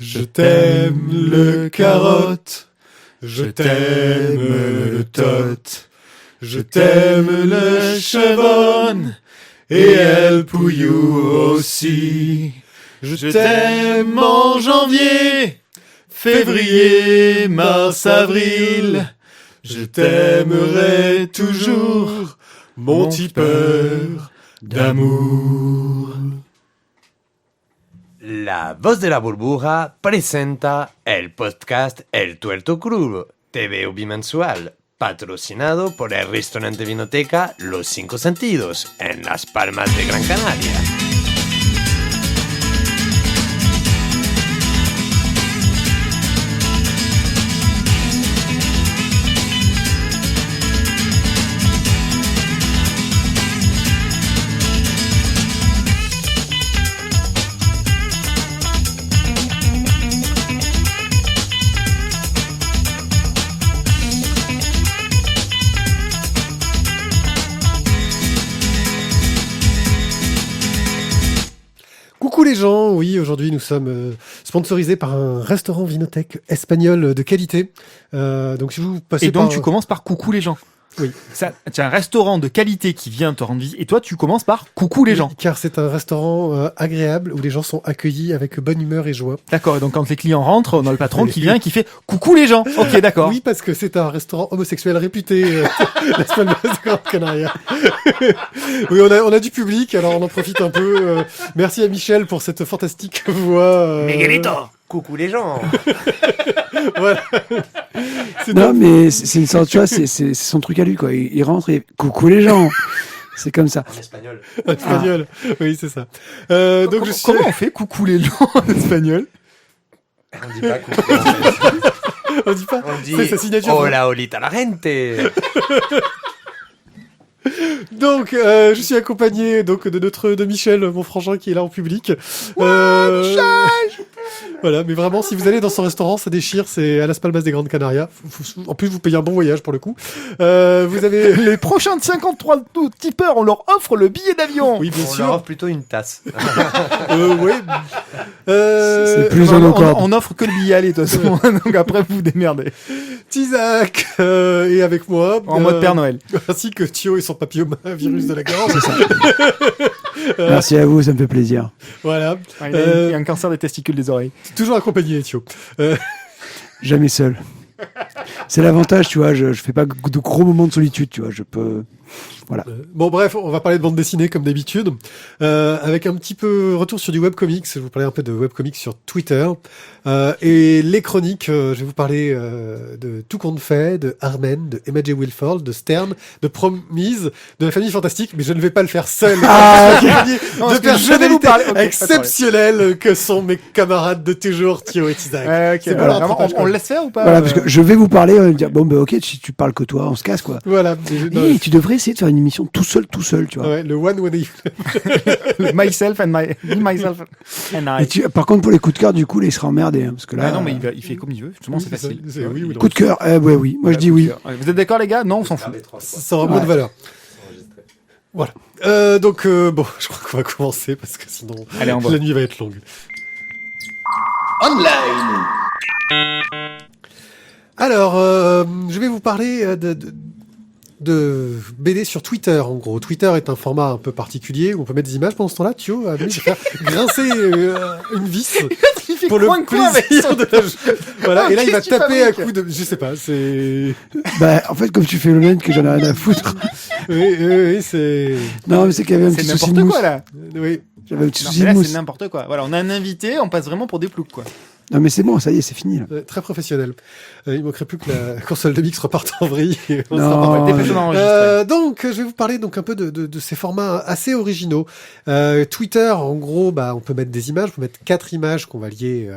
Je t'aime le carotte, je t'aime le tot, je t'aime le chevonne et el pouillou aussi. Je t'aime en janvier, février, mars, avril. Je t'aimerai toujours, mon tipeur d'amour. La Voz de la Burbuja presenta el podcast El Tuerto Crudo, TV bimensual, patrocinado por el restaurante Vinoteca Los Cinco Sentidos, en Las Palmas de Gran Canaria. Coucou les gens, oui, aujourd'hui nous sommes sponsorisés par un restaurant vinothèque espagnol de qualité. Donc si vous passez Et donc par... tu commences par coucou les gens. Oui. Tu as un restaurant de qualité qui vient te rendre visite et toi tu commences par coucou les gens. Car c'est un restaurant agréable où les gens sont accueillis avec bonne humeur et joie. D'accord, et donc quand les clients rentrent, on a le patron qui vient et qui fait coucou les gens. Ok, d'accord. Oui, parce que c'est un restaurant homosexuel réputé, Las Palmas de Gran Canaria. Oui, on a du public, alors on en profite un peu. Merci à Michel pour cette fantastique voix. Miguelito, coucou les gens. Voilà. Non, mais c'est une sorte, tu vois, c'est son truc à lui, quoi. Il rentre et coucou les gens. C'est comme ça. En espagnol. En espagnol. Oui, c'est ça. Donc Comment on fait coucou les gens en espagnol? On dit pas coucou. On dit pas. On dit C'est sa signature. hola, holita la gente. Donc, je suis accompagné donc de Michel, mon frangin qui est là en public. Michel. Voilà, mais vraiment, si vous allez dans son restaurant, ça déchire. C'est à Las Palmas des Grandes Canarias. En plus, vous payez un bon voyage pour le coup. Vous avez Les prochains de 53 tipeurs, on leur offre le billet d'avion. oui, bien On leur sûr. offre plutôt une tasse. Oui. C'est plus en nos cordes. On offre que le billet aller de toute façon. Donc après vous vous démerdez. Tisac et avec moi En mode Père Noël. ainsi que Thio et son papillomavirus de la gorge. Merci à vous, ça me fait plaisir. Voilà. Il a un cancer des testicules des oreilles. Toujours accompagné, Thio. Jamais seul. C'est l'avantage, tu vois, je fais pas de gros moments de solitude, tu vois, je peux... Voilà. Bon bref, on va parler de bande dessinée comme d'habitude, avec un petit peu retour sur du webcomics. Je vais vous parler un peu de webcomics sur Twitter, et les chroniques. Je vais vous parler de Tout compte fait, de Armen, de Emma J. Wilford, de Stern, de Promise, de la famille fantastique, mais je ne vais pas le faire seul. Ah, ok. Non, De parce que je vais vous personnalités parler. Ok, exceptionnelles que sont mes camarades de toujours, Thio et Tisac. Ouais, ok, C'est voilà. bon, Vraiment, l'entretage, on quoi. le laisse faire ou pas Voilà, parce que je vais vous parler, on va me dire, bon, bah ok, si tu parles que toi, on se casse, quoi. Voilà. Et tu devrais essayer de faire une émission tout seul, tu vois. Ouais, le one when Myself and me, myself and I. Et par contre, pour les coups de cœur, du coup, là, il sera emmerdé, hein, parce que là... Ah non, mais il fait comme il veut. Justement, c'est facile. Oui ou non. Coup de cœur, ouais, oui. Moi, je dis oui. Vous êtes d'accord, les gars? Non, on s'en fout. Ça aura moins de valeur. Voilà. Donc, bon, je crois qu'on va commencer parce que sinon, Allez, on va. la nuit va être longue. Online. Alors, je vais vous parler de BD sur Twitter, en gros. Twitter est un format un peu particulier où on peut mettre des images pendant ce temps-là. Thio a amusé à faire grincer une vis Il fait pour le coin avec plaisir son- de la... Voilà, Ah, et là, il va qu'est-ce que tu taper à fabriques coups de... Je sais pas, c'est... Bah, en fait, comme tu fais le même que j'en ai rien à foutre. Oui, c'est... Non, mais c'est qu'il y avait un C'est petit souci n'importe de mousse. quoi, là. Oui. J'avais un petit Non, souci mais de là, mousse. c'est n'importe quoi. Voilà, on a un invité, on passe vraiment pour des ploucs, quoi. Non, mais c'est bon, ça y est, c'est fini, là. Très professionnel. Il manquerait plus que la console de mix reparte en vrille. Et on Non. sera pas mal. Dépêchons d'enregistrer. Donc, je vais vous parler donc un peu de ces formats assez originaux. Twitter, en gros, on peut mettre des images, on peut mettre 4 images qu'on va lier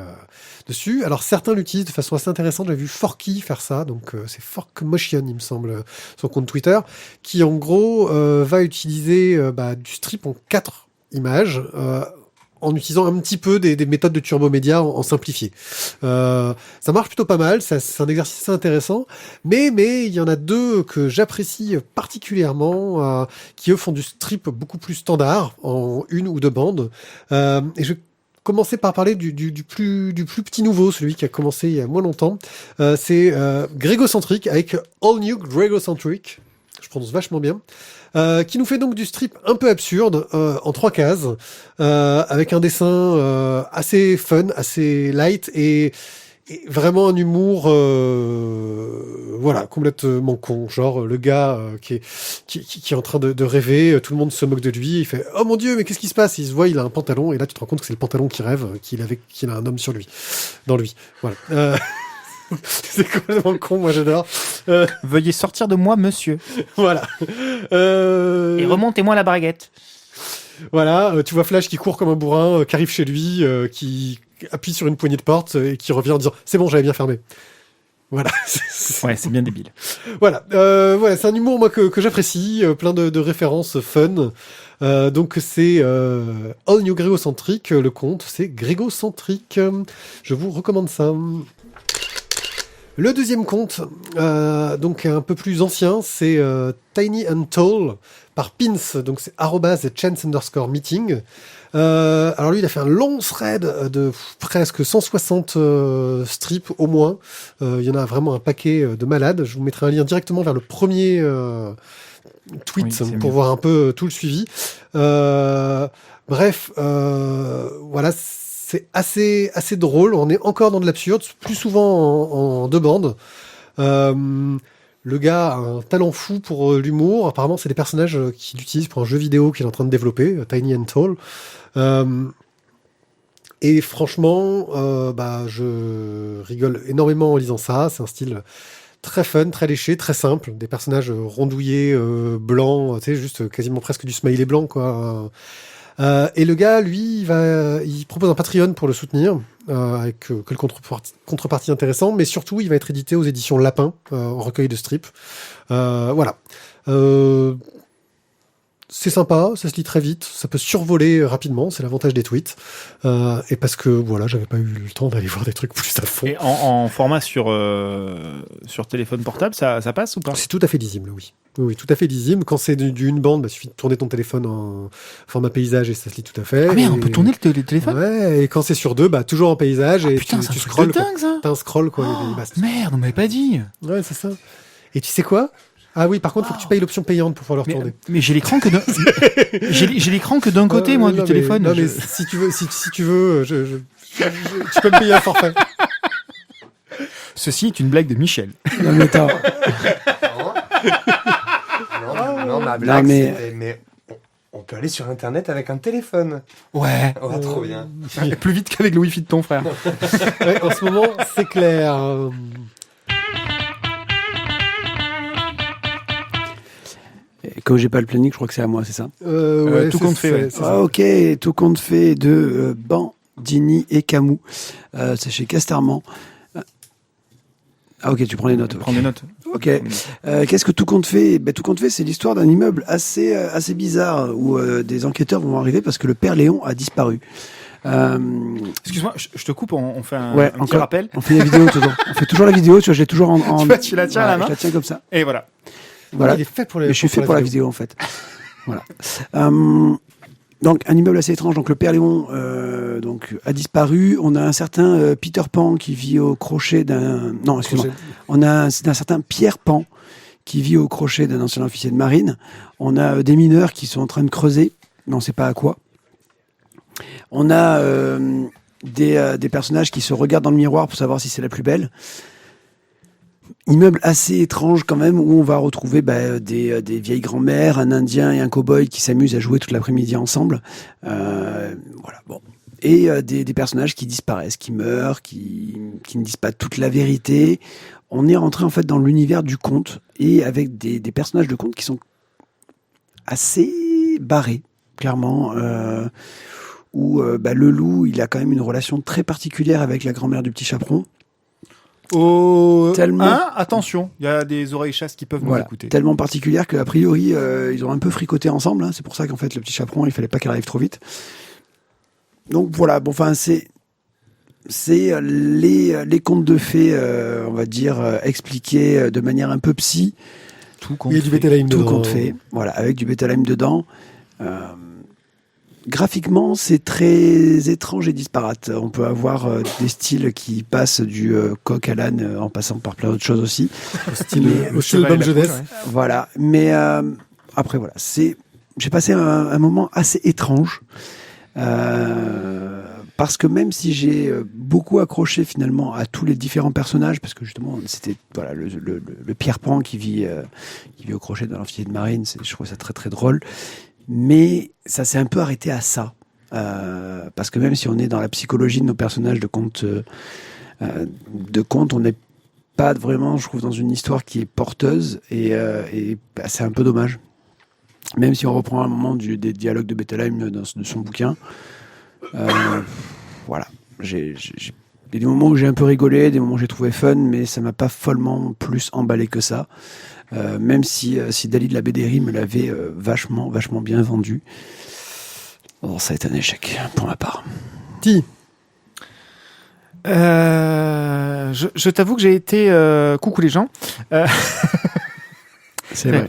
dessus. Alors, certains l'utilisent de façon assez intéressante. J'ai vu Forky faire ça, donc c'est Forkmotion, il me semble, son compte Twitter, qui en gros va utiliser du strip en 4 images. En utilisant un petit peu des méthodes de turbo-média en simplifié. Ça marche plutôt pas mal, c'est un exercice assez intéressant, mais il y en a 2 que j'apprécie particulièrement, qui eux font du strip beaucoup plus standard, en 1 ou 2 bandes, et je vais commencer par parler du plus petit nouveau, celui qui a commencé il y a moins longtemps. C'est Grégocentric avec All New Grégocentric. Je prononce vachement bien. Qui nous fait donc du strip un peu absurde en 3 cases, avec un dessin assez fun, assez light et vraiment un humour complètement con, genre le gars qui est en train de rêver, tout le monde se moque de lui, il fait oh mon dieu mais qu'est-ce qui se passe, il se voit, il a un pantalon et là tu te rends compte que c'est le pantalon qui rêve, qu'il a un homme sur lui, dans lui, voilà. C'est complètement con, moi j'adore. Veuillez sortir de moi, monsieur. Voilà. Et remontez-moi la braguette. Voilà, tu vois Flash qui court comme un bourrin, qui arrive chez lui, qui appuie sur une poignée de porte et qui revient en disant c'est bon, j'avais bien fermé. Voilà. Ouais, c'est bien débile. Voilà, c'est un humour moi que j'apprécie, plein de références fun. Donc c'est All New Grégocentric, le conte, c'est Grégocentric. Je vous recommande ça. Le deuxième conte, donc un peu plus ancien, c'est Tiny and Tall par Pins, donc c'est @chance_meeting. Alors lui, il a fait un long thread de presque 160 strips au moins. Il y en a vraiment un paquet de malades. Je vous mettrai un lien directement vers le premier tweet pour voir un peu tout le suivi. Bref, voilà. C'est assez drôle. On est encore dans de l'absurde, plus souvent en 2 bandes. Le gars a un talent fou pour l'humour. Apparemment, c'est des personnages qu'il utilise pour un jeu vidéo qu'il est en train de développer, Tiny and Tall. Et franchement, je rigole énormément en lisant ça. C'est un style très fun, très léché, très simple. Des personnages rondouillés, blancs, tu sais, juste quasiment presque du smiley blanc, quoi. Et le gars, lui, il propose un Patreon pour le soutenir, avec quelle contrepartie intéressant, mais surtout, il va être édité aux éditions Lapin, en recueil de strips. Voilà. C'est sympa, ça se lit très vite, ça peut survoler rapidement, c'est l'avantage des tweets. Et parce que, voilà, j'avais pas eu le temps d'aller voir des trucs plus à fond. Et en format sur téléphone portable, ça passe ou pas ? C'est tout à fait lisible, oui. Oui, tout à fait lisible. Quand c'est d'une bande, il suffit de tourner ton téléphone en format paysage et ça se lit tout à fait. Ah merde, on peut tourner le téléphone ? Ouais, et quand c'est sur 2, toujours en paysage. Et putain, tu c'est un scrolles. truc de dingue, ça. T'as un scroll, quoi. Merde, on m'avait pas dit. Ouais, c'est ça. Et tu sais quoi ? Ah oui, par contre, faut que tu payes l'option payante pour pouvoir le retourner. Mais j'ai l'écran que d'un j'ai l'écran que d'un côté, moi, du téléphone. Non, mais si tu veux, tu peux me payer un forfait. Ceci est une blague de Michel. Non, mais attends. Non, ma blague, mais- c'était... Mais on peut aller sur Internet avec un téléphone. Ouais. Oh, trop bien. Plus vite qu'avec le wifi de ton frère. Ouais, en ce moment, c'est clair. Et comme j'ai pas le planning, je crois que c'est à moi, c'est ça. Ouais, tout compte fait, ouais. c'est ça. Ah, ok, tout compte fait de Bandini et Camus. C'est chez Casterman. Ah ok, tu prends les notes. Prends des notes. Ok. Qu'est-ce que tout compte fait ? Tout compte fait, c'est l'histoire d'un immeuble assez bizarre où des enquêteurs vont arriver parce que le père Léon a disparu. Excuse-moi, je te coupe, on fait un petit encore. rappel. On fait la vidéo toujours. On fait toujours la vidéo, tu vois, je l'ai toujours en... Tu vois, tu la tiens à la main. Je la tiens comme ça. Et voilà. Voilà. Il est fait pour les. Mais je suis fait pour la vidéo en fait. Voilà. Donc un immeuble assez étrange. Donc le père Léon a disparu. On a un certain Peter Pan qui vit au crochet d'un. Non, excuse-moi. On a un certain Pierre Pan qui vit au crochet d'un ancien officier de marine. On a des mineurs qui sont en train de creuser, mais on ne sait pas à quoi. On a des personnages qui se regardent dans le miroir pour savoir si c'est la plus belle. Immeuble assez étrange quand même, où on va retrouver des vieilles grand-mères, un Indien et un cow-boy qui s'amusent à jouer toute l'après-midi ensemble. Voilà, bon. Et des personnages qui disparaissent, qui meurent, qui ne disent pas toute la vérité. On est rentré en fait dans l'univers du conte, et avec des personnages de conte qui sont assez barrés, clairement. Où le loup, il a quand même une relation très particulière avec la grand-mère du petit chaperon. Tellement... attention, il y a des oreilles chasses qui peuvent nous écouter. Tellement particulière qu'a priori, ils ont un peu fricoté ensemble. Hein. C'est pour ça qu'en fait, le petit chaperon, il fallait pas qu'il arrive trop vite. Donc voilà, bon, enfin, c'est les contes de fées, on va dire, expliqués de manière un peu psy. Tout compte Il y a du Bétalheim dedans. Tout compte fait, voilà, avec du Bétalheim dedans. graphiquement, c'est très étrange et disparate. On peut avoir des styles qui passent du coq à l'âne en passant par plein d'autres choses aussi. Au style bonne jeunesse. Voilà. Mais après, voilà. J'ai passé un moment assez étrange. Parce que même si j'ai beaucoup accroché finalement à tous les différents personnages, parce que justement c'était voilà le Pierre Pan qui vit au crochet dans l'amphithéâtre de Marine, je trouve ça très très drôle, mais ça s'est un peu arrêté à ça, parce que même si on est dans la psychologie de nos personnages de contes, on n'est pas vraiment, je trouve, dans une histoire qui est porteuse et c'est un peu dommage. Même si on reprend un moment des dialogues de Bettelheim de son bouquin. Voilà, il y a des moments où j'ai un peu rigolé, des moments où j'ai trouvé fun, mais ça m'a pas follement plus emballé que ça. Même si Dali de la BDRI me l'avait vachement bien vendu. Bon, ça a été un échec pour ma part. Je t'avoue que j'ai été coucou les gens. C'est vrai.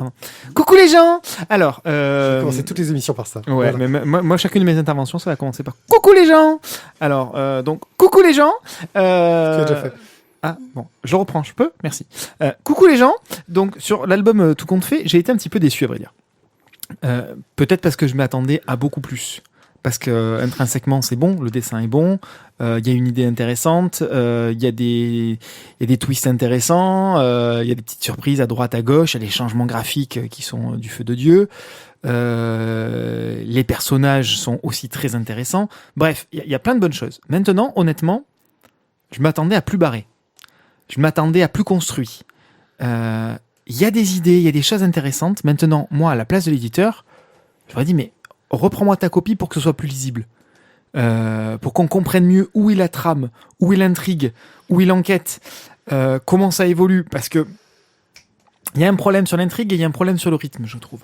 Coucou les gens. Alors, Je vais commencer toutes les émissions par ça. Ouais, Voilà. mais moi, chacune de mes interventions, ça va commencer par coucou les gens. Alors, donc coucou les gens. Tu as déjà fait. Ah bon, je le reprends, je peux, merci. Coucou les gens. Donc sur l'album Tout compte fait, j'ai été un petit peu déçu à vrai dire. Peut-être parce que je m'attendais à beaucoup plus. Parce que intrinsèquement c'est bon, le dessin est bon, il y a une idée intéressante, il y a des twists intéressants, il y a des petites surprises à droite à gauche, il y a des changements graphiques qui sont du feu de Dieu, les personnages sont aussi très intéressants. Bref, il y a plein de bonnes choses. Maintenant, honnêtement, je m'attendais à plus barré, je m'attendais à plus construit. Il y a des idées, il y a des choses intéressantes. Maintenant, moi, à la place de l'éditeur, j'aurais dit mais reprends-moi ta copie pour que ce soit plus lisible. Pour qu'on comprenne mieux où est la trame, où est l'intrigue, où est l'enquête, comment ça évolue. Parce que il y a un problème sur l'intrigue et il y a un problème sur le rythme, je trouve.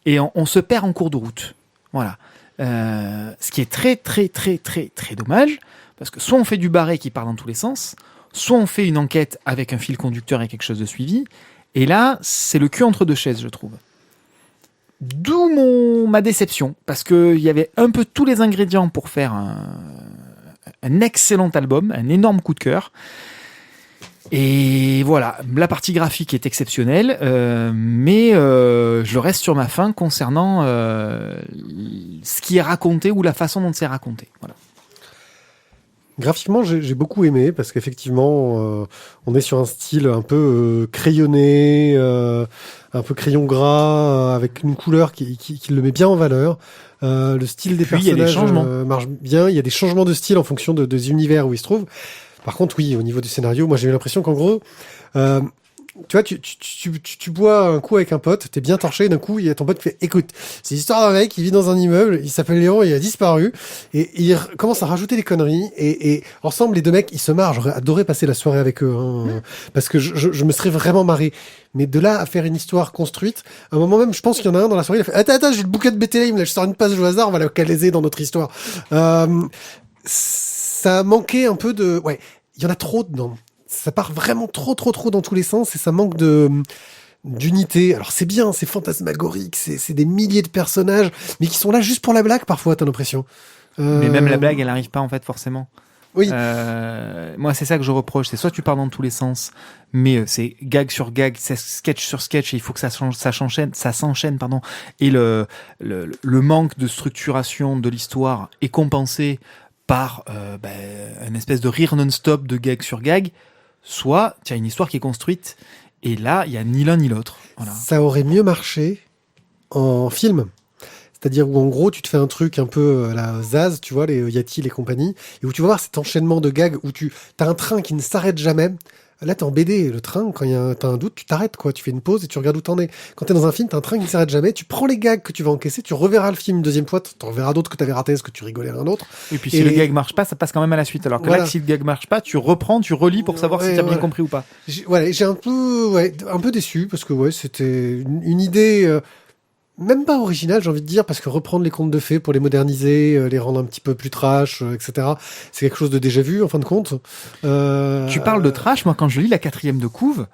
Et on se perd en cours de route. Voilà. Ce qui est très, très, très, très, très dommage. Parce que soit on fait du barré qui part dans tous les sens, soit on fait une enquête avec un fil conducteur et quelque chose de suivi. Et là, c'est le cul entre deux chaises, je trouve. D'où ma déception, parce qu'il y avait un peu tous les ingrédients pour faire un excellent album, un énorme coup de cœur. Et voilà, la partie graphique est exceptionnelle, mais je reste sur ma faim concernant ce qui est raconté ou la façon dont c'est raconté. Voilà. Graphiquement, j'ai beaucoup aimé parce qu'effectivement, on est sur un style un peu crayonné, un peu crayon gras, avec une couleur qui le met bien en valeur. Le style des Puis, il y a des personnages changements. marche bien. Il y a des changements de style en fonction des univers où ils se trouvent. Par contre, oui, au niveau du scénario, moi j'ai eu l'impression qu'en gros, tu vois, tu bois un coup avec un pote, t'es bien torché, d'un coup, il y a ton pote qui fait, écoute, c'est l'histoire d'un mec qui vit dans un immeuble, il s'appelle Léon, il a disparu, et il commence à rajouter des conneries, et ensemble, les deux mecs, ils se marrent. J'aurais adoré passer la soirée avec eux, parce que je me serais vraiment marré. Mais de là à faire une histoire construite, à un moment même, je pense qu'il y en a un dans la soirée, il a fait, attends, j'ai le bouquin de Bettelheim, là, je sors une page au hasard, on va la calaser dans notre histoire. Ça a manqué un peu de, ouais, il y en a trop dedans. Ça part vraiment trop dans tous les sens et ça manque d'unité. Alors c'est bien, c'est fantasmagorique, c'est des milliers de personnages, mais qui sont là juste pour la blague parfois, t'as l'impression. Mais même la blague, elle n'arrive pas en fait forcément. Oui. Moi, c'est ça que je reproche. C'est soit tu pars dans tous les sens, mais c'est gag sur gag, c'est sketch sur sketch, et il faut que ça s'enchaîne, pardon. Et le manque de structuration de l'histoire est compensé par une espèce de rire non-stop de gag sur gag. Soit tu as une histoire qui est construite, et là, il y a ni l'un ni l'autre. Voilà. Ça aurait mieux marché en film. C'est-à-dire où en gros tu te fais un truc un peu à la Zaz, tu vois, les Yati, les compagnies, et où tu vas voir cet enchaînement de gags où t'as un train qui ne s'arrête jamais. Là t'es en BD, le train, quand t'as un doute, tu t'arrêtes quoi, tu fais une pause et tu regardes où t'en es. Quand t'es dans un film, t'as un train qui ne s'arrête jamais, tu prends les gags que tu vas encaisser, tu reverras le film une deuxième fois, t'en reverras d'autres que t'avais ratés, parce que tu rigolais à un autre. Et puis si le gag marche pas, ça passe quand même à la suite. Alors que là, si le gag marche pas, tu reprends, tu relis pour savoir si t'as bien compris ou pas. J'ai un peu déçu parce que c'était une idée. même pas original, j'ai envie de dire, parce que reprendre les contes de fées pour les moderniser, les rendre un petit peu plus trash, etc., c'est quelque chose de déjà vu, en fin de compte. Tu parles de trash, moi quand je lis la 4e de couve,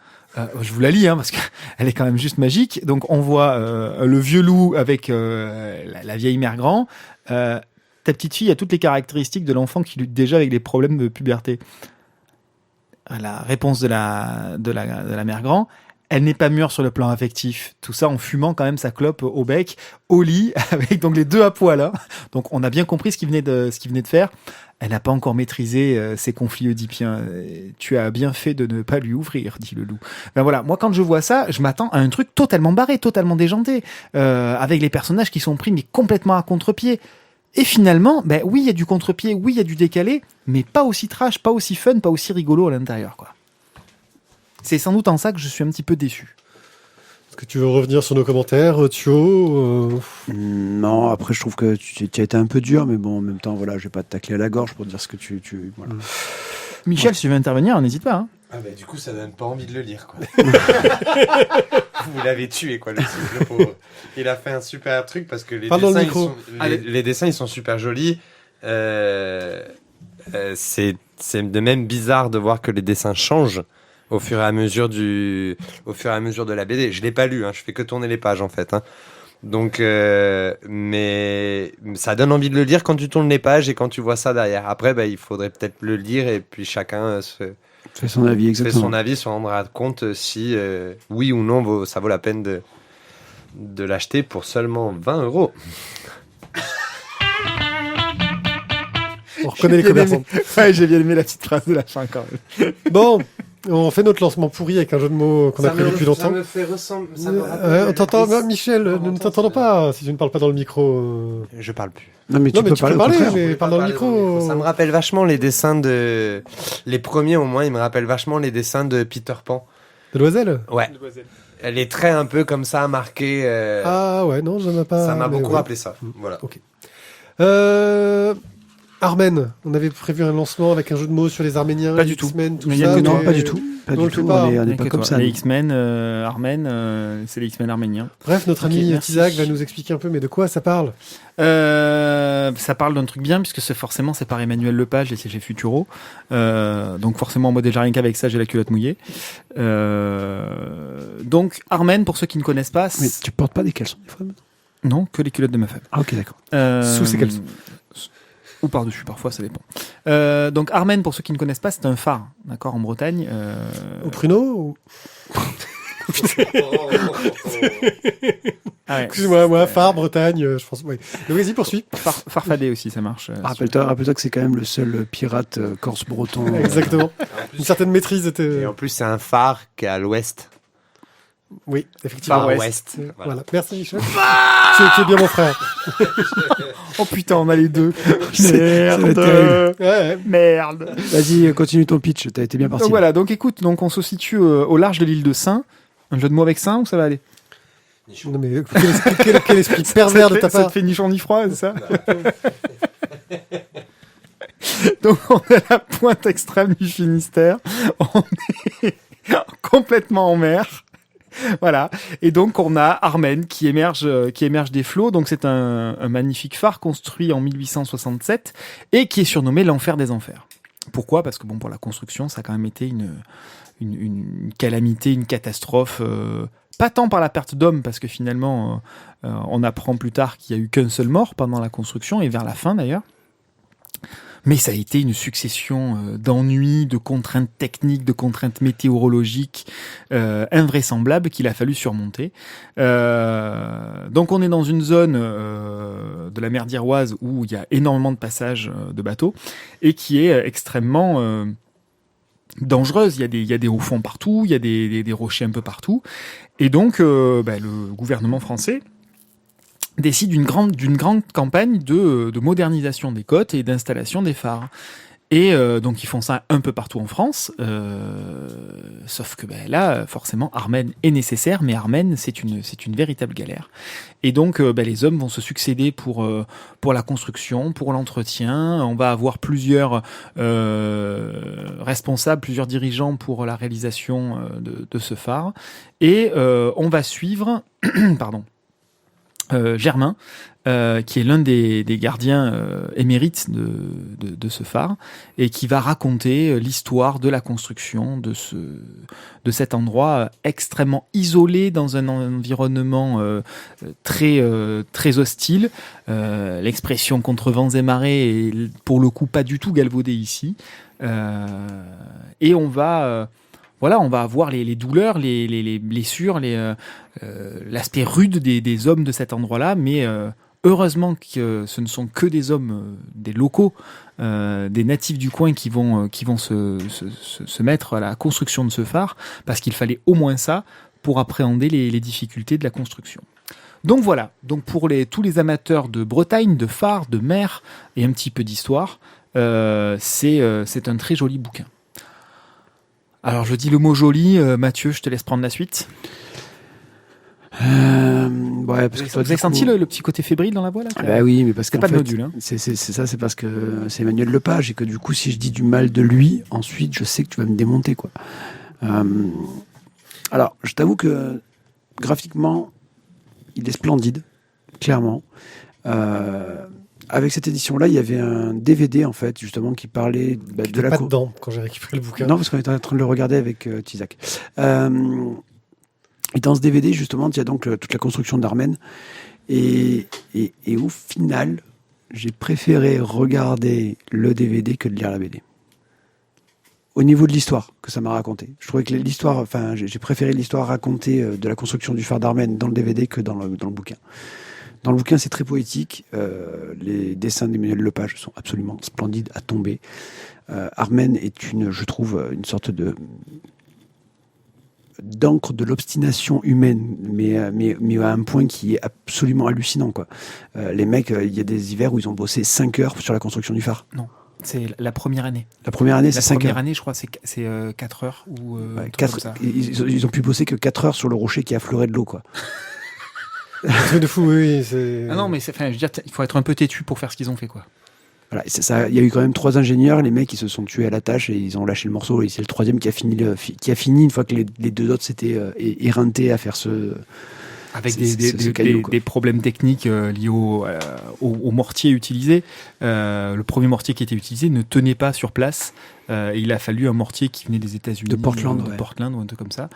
je vous la lis parce qu'elle est quand même juste magique. Donc on voit le vieux loup avec la vieille mère grand. Ta petite fille a toutes les caractéristiques de l'enfant qui lutte déjà avec des problèmes de puberté. La réponse de la mère grand. Elle n'est pas mûre sur le plan affectif. Tout ça en fumant quand même sa clope au bec, au lit, avec donc les deux à poil. Hein. Donc on a bien compris ce qu'il venait de faire. Elle n'a pas encore maîtrisé ses conflits oedipiens. Tu as bien fait de ne pas lui ouvrir, dit le loup. Ben voilà, moi quand je vois ça, je m'attends à un truc totalement barré, totalement déjanté, avec les personnages qui sont pris mais complètement à contre-pied. Et finalement, ben oui, il y a du contre-pied, oui, il y a du décalé, mais pas aussi trash, pas aussi fun, pas aussi rigolo à l'intérieur, quoi. C'est sans doute en ça que je suis un petit peu déçu. Est-ce que tu veux revenir sur nos commentaires, Thio Non, après je trouve que tu as été un peu dur, mais bon, en même temps, voilà, je vais pas te tacler à la gorge pour dire ce que tu voilà. Michel, si tu veux intervenir, n'hésite pas. Hein. Ah bah du coup ça donne pas envie de le lire quoi. Vous l'avez tué quoi le pauvre. Il a fait un super truc parce que les dessins ils sont super jolis. C'est de même bizarre de voir que les dessins changent au fur et à mesure de la BD. Je l'ai pas lu, je fais que tourner les pages en fait. Donc, mais ça donne envie de le lire quand tu tournes les pages et quand tu vois ça derrière. Après, il faudrait peut-être le lire et puis chacun fait son avis, exactement. Fait son avis, se rendra compte si oui ou non ça vaut la peine de l'acheter pour seulement 20 €. On reconnaît les commerçants. Ouais, j'ai bien aimé la petite phrase de la fin quand même. Bon, on fait notre lancement pourri avec un jeu de mots qu'on a prévu depuis longtemps. Ça me fait ressembler. On t'entend, Michel, nous ne t'entendons pas si tu ne parles pas dans le micro. Je parle plus. Non, mais tu peux parler, mais parle dans le micro. Ça me rappelle vachement les dessins de. Les premiers, au moins, ils me rappellent vachement les dessins de Peter Pan. De Loisel ? Ouais. Les traits un peu comme ça, marqués. Ah ouais, non, je n'en ai pas. Ça m'a beaucoup ouais. rappelé ça. Voilà. Ok. Armen, on avait prévu un lancement avec un jeu de mots sur les Arméniens, pas les du tout. X-Men, tout Mais ça. non, pas du tout. Pas Non, du le tout. fait pas. On n'est pas comme ça. Les X-Men armènes, c'est les X-Men arméniens. Bref, notre Ok, ami merci. Tizak va nous expliquer un peu, mais de quoi ça parle ? Ça parle d'un truc bien puisque c'est par Emmanuel Lepage et c'est chez Futuro. Donc forcément moi déjà rien qu'avec ça j'ai la culotte mouillée. Donc Armen pour ceux qui ne connaissent pas. Mais tu portes pas des caleçons des fois maintenant ? Non, que les culottes de ma femme. Ah ok, d'accord. Sous ces caleçons. Ou par-dessus, parfois, ça dépend. Donc, Armen, pour ceux qui ne connaissent pas, c'est un phare, d'accord, en Bretagne. Au pruneau ou... Ah ouais. Excuse-moi, moi, phare, Bretagne, je pense. Oui. Donc, vas-y, poursuis. Farfadé aussi, ça marche. Rappelle-toi que c'est quand même le seul pirate corse-breton. Exactement. Une certaine maîtrise était. Et en plus, c'est un phare qui est à l'ouest. Oui, effectivement. Phare ouest. Voilà. Merci, Michel. Tu es bien mon frère. Oh putain, on a les deux. Ça va être terrible. Ouais. Merde. Vas-y, continue ton pitch, t'as été bien parti. Donc voilà, donc écoute, on se situe au large de l'île de Saint. Un jeu de mots avec Saint ou ça va aller? Non, mais quel esprit pervers de ta Ça te part. fait ni chaud ni froid, c'est ça? Donc on est à la pointe extrême du Finistère. On est complètement en mer. Voilà. Et donc, on a Armen qui émerge des flots. Donc, c'est un magnifique phare construit en 1867 et qui est surnommé l'enfer des enfers. Pourquoi? Parce que bon, pour la construction, ça a quand même été une calamité, une catastrophe. Pas tant par la perte d'hommes, parce que finalement, on apprend plus tard qu'il y a eu qu'un seul mort pendant la construction et vers la fin d'ailleurs. Mais ça a été une succession d'ennuis, de contraintes techniques, de contraintes météorologiques invraisemblables qu'il a fallu surmonter. Donc on est dans une zone de la mer d'Iroise où il y a énormément de passages de bateaux et qui est extrêmement dangereuse. Il y a des hauts fonds partout, il y a des rochers un peu partout. Et donc le gouvernement français décide d'une grande campagne de modernisation des côtes et d'installation des phares. Et donc ils font ça un peu partout en France, sauf que là, forcément, Armen est nécessaire, mais Armen, c'est une véritable galère. Et donc les hommes vont se succéder pour la construction, pour l'entretien. On va avoir plusieurs responsables, plusieurs dirigeants pour la réalisation de ce phare. Et on va suivre... pardon. Germain, qui est l'un des gardiens émérites de ce phare, et qui va raconter l'histoire de la construction de cet endroit extrêmement isolé dans un environnement très hostile. L'expression contre vents et marées est pour le coup pas du tout galvaudée ici. Et on va avoir les douleurs, les blessures, l'aspect rude des hommes de cet endroit-là, mais heureusement que ce ne sont que des hommes, des locaux, des natifs du coin qui vont se mettre à la construction de ce phare, parce qu'il fallait au moins ça pour appréhender les difficultés de la construction. Donc voilà, pour tous les amateurs de Bretagne, de phare, de mer et un petit peu d'histoire, c'est un très joli bouquin. Alors je dis le mot joli, Mathieu, je te laisse prendre la suite. Ouais, parce que vous avez senti le petit côté fébrile dans la voix là Bah oui, mais parce c'est qu'en pas fait, de nodule, hein. c'est parce que c'est Emmanuel Lepage et que du coup, si je dis du mal de lui, ensuite, je sais que tu vas me démonter, quoi. Alors, je t'avoue que graphiquement, il est splendide, clairement. Avec cette édition-là, il y avait un DVD en fait, justement, qui parlait de la pas dedans quand j'ai récupéré le bouquin. Non, parce qu'on était en train de le regarder avec Tizak. Et dans ce DVD, justement, il y a donc toute la construction d'Armen. Et au final, j'ai préféré regarder le DVD que de lire la BD. Au niveau de l'histoire que ça m'a raconté. Je trouvais que l'histoire, enfin, j'ai préféré l'histoire racontée de la construction du phare d'Armen dans le DVD que dans le bouquin. Dans le bouquin, c'est très poétique. Les dessins d'Emmanuel Lepage sont absolument splendides à tomber. Armen est je trouve, une sorte d'encre de l'obstination humaine, mais à un point qui est absolument hallucinant, quoi. Les mecs, il y a des hivers où ils ont bossé 5 heures sur la construction du phare. Non, c'est la première année. La première année, c'est 5 heures. La première année, je crois, c'est 4 heures. Ou, 4, ils ont pu bosser que 4 heures sur le rocher qui affleurait de l'eau, quoi. Un truc de fou, oui. Ah non, mais je veux dire, il faut être un peu têtu pour faire ce qu'ils ont fait, quoi. Voilà, il y a eu quand même 3 ingénieurs, les mecs ils se sont tués à la tâche et ils ont lâché le morceau, et c'est le 3e qui a fini une fois que les 2 autres s'étaient éreintés à faire avec des problèmes techniques liés au mortier utilisé. Le premier mortier qui était utilisé ne tenait pas sur place. Il a fallu un mortier qui venait des États-Unis, de Portland ou un truc comme ça,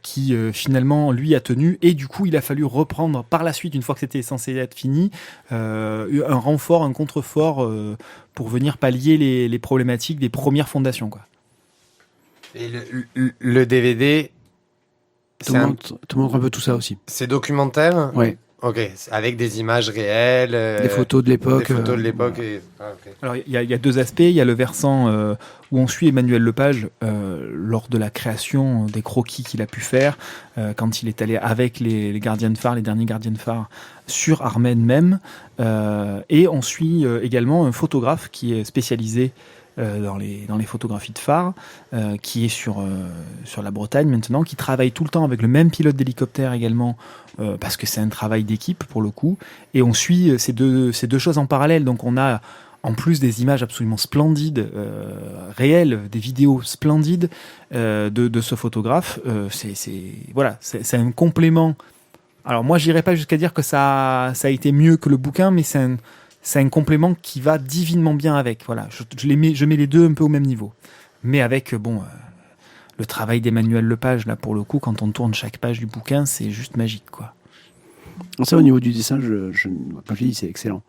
qui finalement lui a tenu, et du coup il a fallu reprendre par la suite, une fois que c'était censé être fini, un renfort, un contrefort pour venir pallier les problématiques des premières fondations, quoi. Et le DVD te montre un peu tout ça aussi. C'est documentaire? Ouais. Ok, avec des images réelles. Des photos de l'époque. Des photos de l'époque. Voilà. Okay. Alors il y a 2 aspects. Il y a le versant où on suit Emmanuel Lepage lors de la création des croquis qu'il a pu faire, quand il est allé avec les gardiens de phare, les derniers gardiens de phare, sur Armen même. Et on suit également un photographe qui est spécialisé dans les photographies de phare, qui est sur la Bretagne maintenant, qui travaille tout le temps avec le même pilote d'hélicoptère également, parce que c'est un travail d'équipe pour le coup, et on suit ces deux choses en parallèle. Donc on a en plus des images absolument splendides, réelles, des vidéos splendides de ce photographe. C'est un complément. Alors moi j'irais pas jusqu'à dire que ça a été mieux que le bouquin, mais c'est un complément qui va divinement bien avec. Voilà, je mets les deux un peu au même niveau. Mais avec, le travail d'Emmanuel Lepage, là, pour le coup, quand on tourne chaque page du bouquin, c'est juste magique, quoi. Ça, au niveau du dessin, comme je dis, c'est excellent.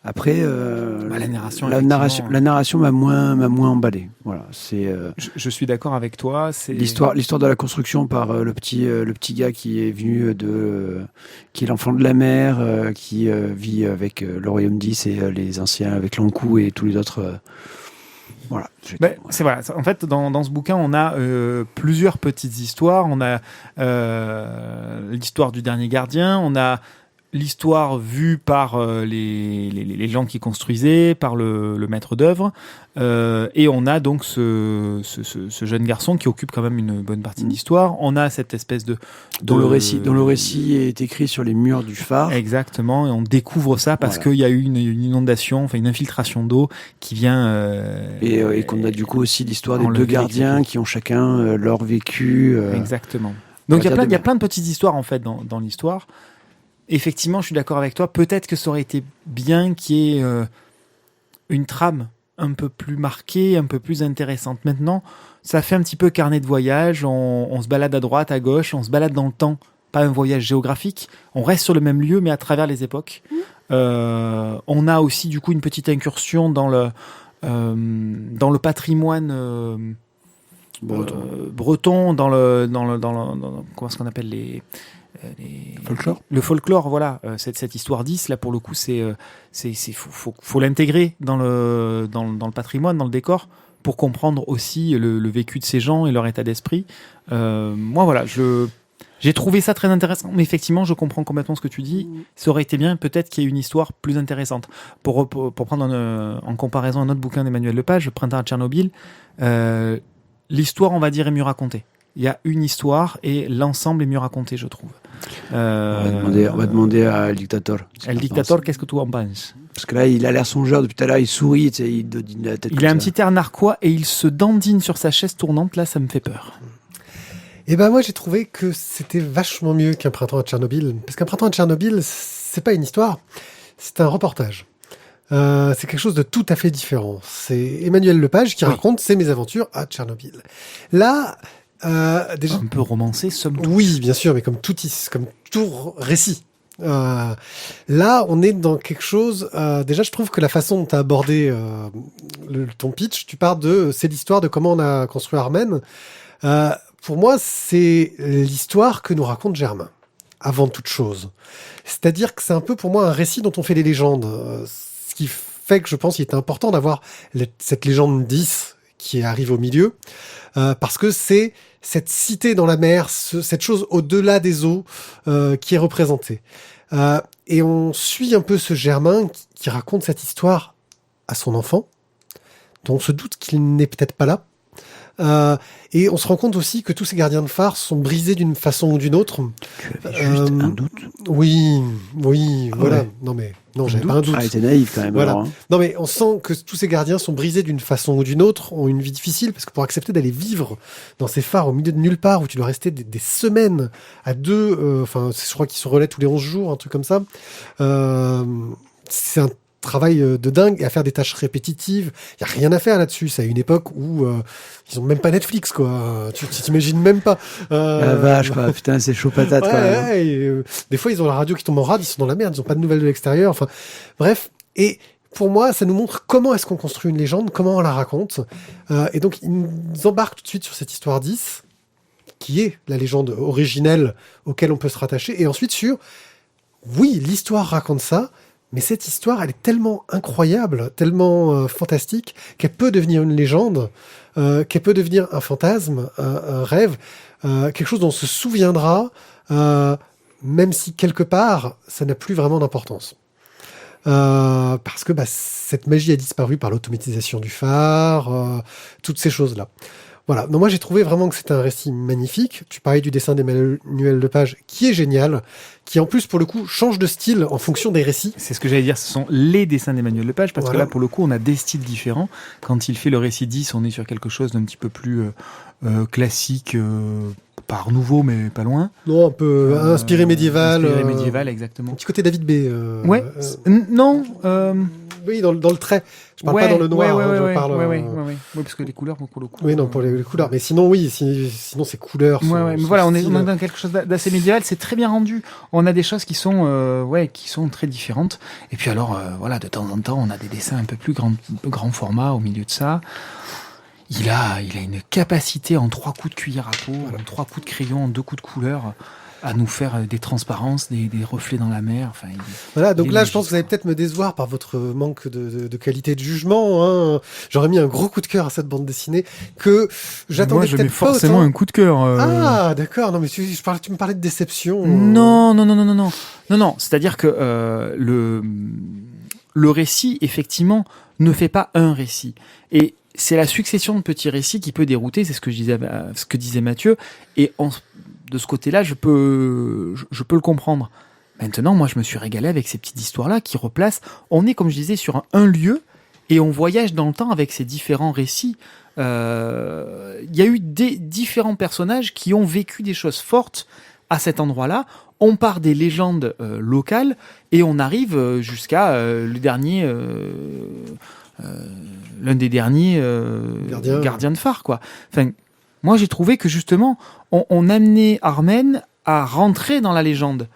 Après, la narration, la narration m'a moins emballé. Voilà, c'est. Je suis d'accord avec toi. C'est l'histoire de la construction par le petit gars qui est venu qui est l'enfant de la mer, qui vit avec le Royaume 10 et les anciens avec Lankou et tous les autres. Voilà. C'est voilà. En fait, dans ce bouquin, on a plusieurs petites histoires. On a l'histoire du dernier gardien. On a l'histoire vue par les gens qui construisaient, par le maître d'œuvre, et on a donc ce jeune garçon qui occupe quand même une bonne partie de l'histoire. On a cette espèce dont le récit est écrit sur les murs du phare. Exactement, et on découvre ça parce qu'il y a eu une inondation, enfin une infiltration d'eau qui vient... et qu'on a du coup aussi l'histoire des 2 gardiens qui ont chacun leur vécu. Exactement. Donc il y a plein de petites histoires en fait dans l'histoire. effectivement, je suis d'accord avec toi. Peut-être que ça aurait été bien qu'il y ait une trame un peu plus marquée, un peu plus intéressante. Maintenant, ça fait un petit peu carnet de voyage. On se balade à droite, à gauche, on se balade dans le temps. Pas un voyage géographique. On reste sur le même lieu, mais à travers les époques. On a aussi, du coup, une petite incursion dans le patrimoine breton, dans comment est-ce qu'on appelle les Folklore. Le folklore, voilà. Cette histoire 10, là, pour le coup, faut l'intégrer dans le patrimoine, dans le décor, pour comprendre aussi le vécu de ces gens et leur état d'esprit. Moi, voilà, j'ai trouvé ça très intéressant, mais effectivement, je comprends complètement ce que tu dis. Ça aurait été bien, peut-être, qu'il y ait une histoire plus intéressante. Pour prendre en comparaison un autre bouquin d'Emmanuel Lepage, Printemps à Tchernobyl, l'histoire, on va dire, est mieux racontée. Il y a une histoire et l'ensemble est mieux raconté, je trouve. On va demander à El Dictator. El Dictator, qu'est-ce que tu en penses? Parce que là, il a l'air songeur depuis tout à l'heure, il sourit, tu sais, il donne la tête. Il a un petit air narquois et il se dandine sur sa chaise tournante. Là, ça me fait peur. Et ben moi, j'ai trouvé que c'était vachement mieux qu'un Printemps à Tchernobyl. Parce qu'un Printemps à Tchernobyl, c'est pas une histoire, c'est un reportage. C'est quelque chose de tout à fait différent. C'est Emmanuel Lepage qui raconte ses mésaventures à Tchernobyl. Là, déjà, un peu romancé, somme toute. Oui, bien sûr, mais comme tout récit. Là, on est dans quelque chose. Déjà, je trouve que la façon dont tu as abordé ton pitch, tu pars c'est l'histoire de comment on a construit Armen. Pour moi, c'est l'histoire que nous raconte Germain, avant toute chose. C'est-à-dire que c'est un peu pour moi un récit dont on fait les légendes. Ce qui fait que je pense qu'il était important d'avoir cette légende 10 qui arrive au milieu, parce que c'est cette cité dans la mer, cette chose au-delà des eaux qui est représentée. Et on suit un peu ce Germain qui raconte cette histoire à son enfant, dont on se doute qu'il n'est peut-être pas là. Et on se rend compte aussi que tous ces gardiens de phare sont brisés d'une façon ou d'une autre. Tu avais juste un doute. Oui, voilà. Ouais. Non, j'avais pas un doute. Ah, il était naïf quand même. Voilà. Alors, hein. Non, mais on sent que tous ces gardiens sont brisés d'une façon ou d'une autre, ont une vie difficile, parce que pour accepter d'aller vivre dans ces phares au milieu de nulle part, où tu dois rester des semaines à deux, je crois qu'ils se relaient tous les 11 jours, un truc comme ça, c'est un travail de dingue, et à faire des tâches répétitives. Il y a rien à faire là-dessus. C'est à une époque où ils ont même pas Netflix, quoi. Tu t'imagines même pas. La vache, quoi. Putain, c'est chaud patate, ouais, quand même. Ouais, et, des fois, ils ont la radio qui tombe en rade, ils sont dans la merde, ils ont pas de nouvelles de l'extérieur. Enfin, bref. Et pour moi, ça nous montre comment est-ce qu'on construit une légende, comment on la raconte. Et donc, ils nous embarquent tout de suite sur cette histoire 10, qui est la légende originelle auquel on peut se rattacher. Et ensuite oui, l'histoire raconte ça, mais cette histoire, elle est tellement incroyable, tellement fantastique, qu'elle peut devenir une légende, qu'elle peut devenir un fantasme, un rêve, quelque chose dont on se souviendra, même si quelque part, ça n'a plus vraiment d'importance. Parce que cette magie a disparu par l'automatisation du phare, toutes ces choses-là. Voilà. Donc moi, j'ai trouvé vraiment que c'était un récit magnifique. Tu parlais du dessin d'Emmanuel Lepage, qui est génial, qui en plus, pour le coup, change de style en fonction des récits. C'est ce que j'allais dire, ce sont les dessins d'Emmanuel Lepage, parce que là, pour le coup, on a des styles différents. Quand il fait le récit 10, on est sur quelque chose d'un petit peu plus classique, pas Art Nouveau, mais pas loin. Non, un peu inspiré médiéval. Inspiré médiéval, exactement. Un petit côté David B. Ouais. Non. Oui, dans le trait. Je parle pas dans le noir. Je parle. Oui, parce que les couleurs, pour le coup. Oui, non, pour les couleurs. Mais sinon, oui, sinon ces couleurs. Mais voilà, on est dans quelque chose d'assez médiéval. C'est très bien rendu. On a des choses qui sont, qui sont très différentes. Et puis alors, de temps en temps, on a des dessins un peu plus grand format au milieu de ça. Il a une capacité en 3 coups de cuillère à peau, en 3 coups de crayon, en 2 coups de couleur, à nous faire des transparences, des reflets dans la mer. Enfin, voilà, donc là, je pense que vous allez peut-être me décevoir par votre manque de qualité de jugement. Hein. J'aurais mis un gros coup de cœur à cette bande dessinée que j'attendais peut-être pas. Moi, je mets forcément un coup de cœur. Ah, d'accord. Non, mais tu me parlais de déception. Non. C'est-à-dire que le récit, effectivement, ne fait pas un récit. Et c'est la succession de petits récits qui peut dérouter. C'est ce que disait Mathieu. Et de ce côté-là, je peux le comprendre. Maintenant, moi, je me suis régalé avec ces petites histoires-là qui replacent. On est, comme je disais, sur un lieu et on voyage dans le temps avec ces différents récits. Il y a eu des différents personnages qui ont vécu des choses fortes à cet endroit-là. on part des légendes locales et on arrive jusqu'à l'un des derniers gardiens de phare, quoi. Enfin, moi, j'ai trouvé que justement, on amenait Armen à rentrer dans la légende,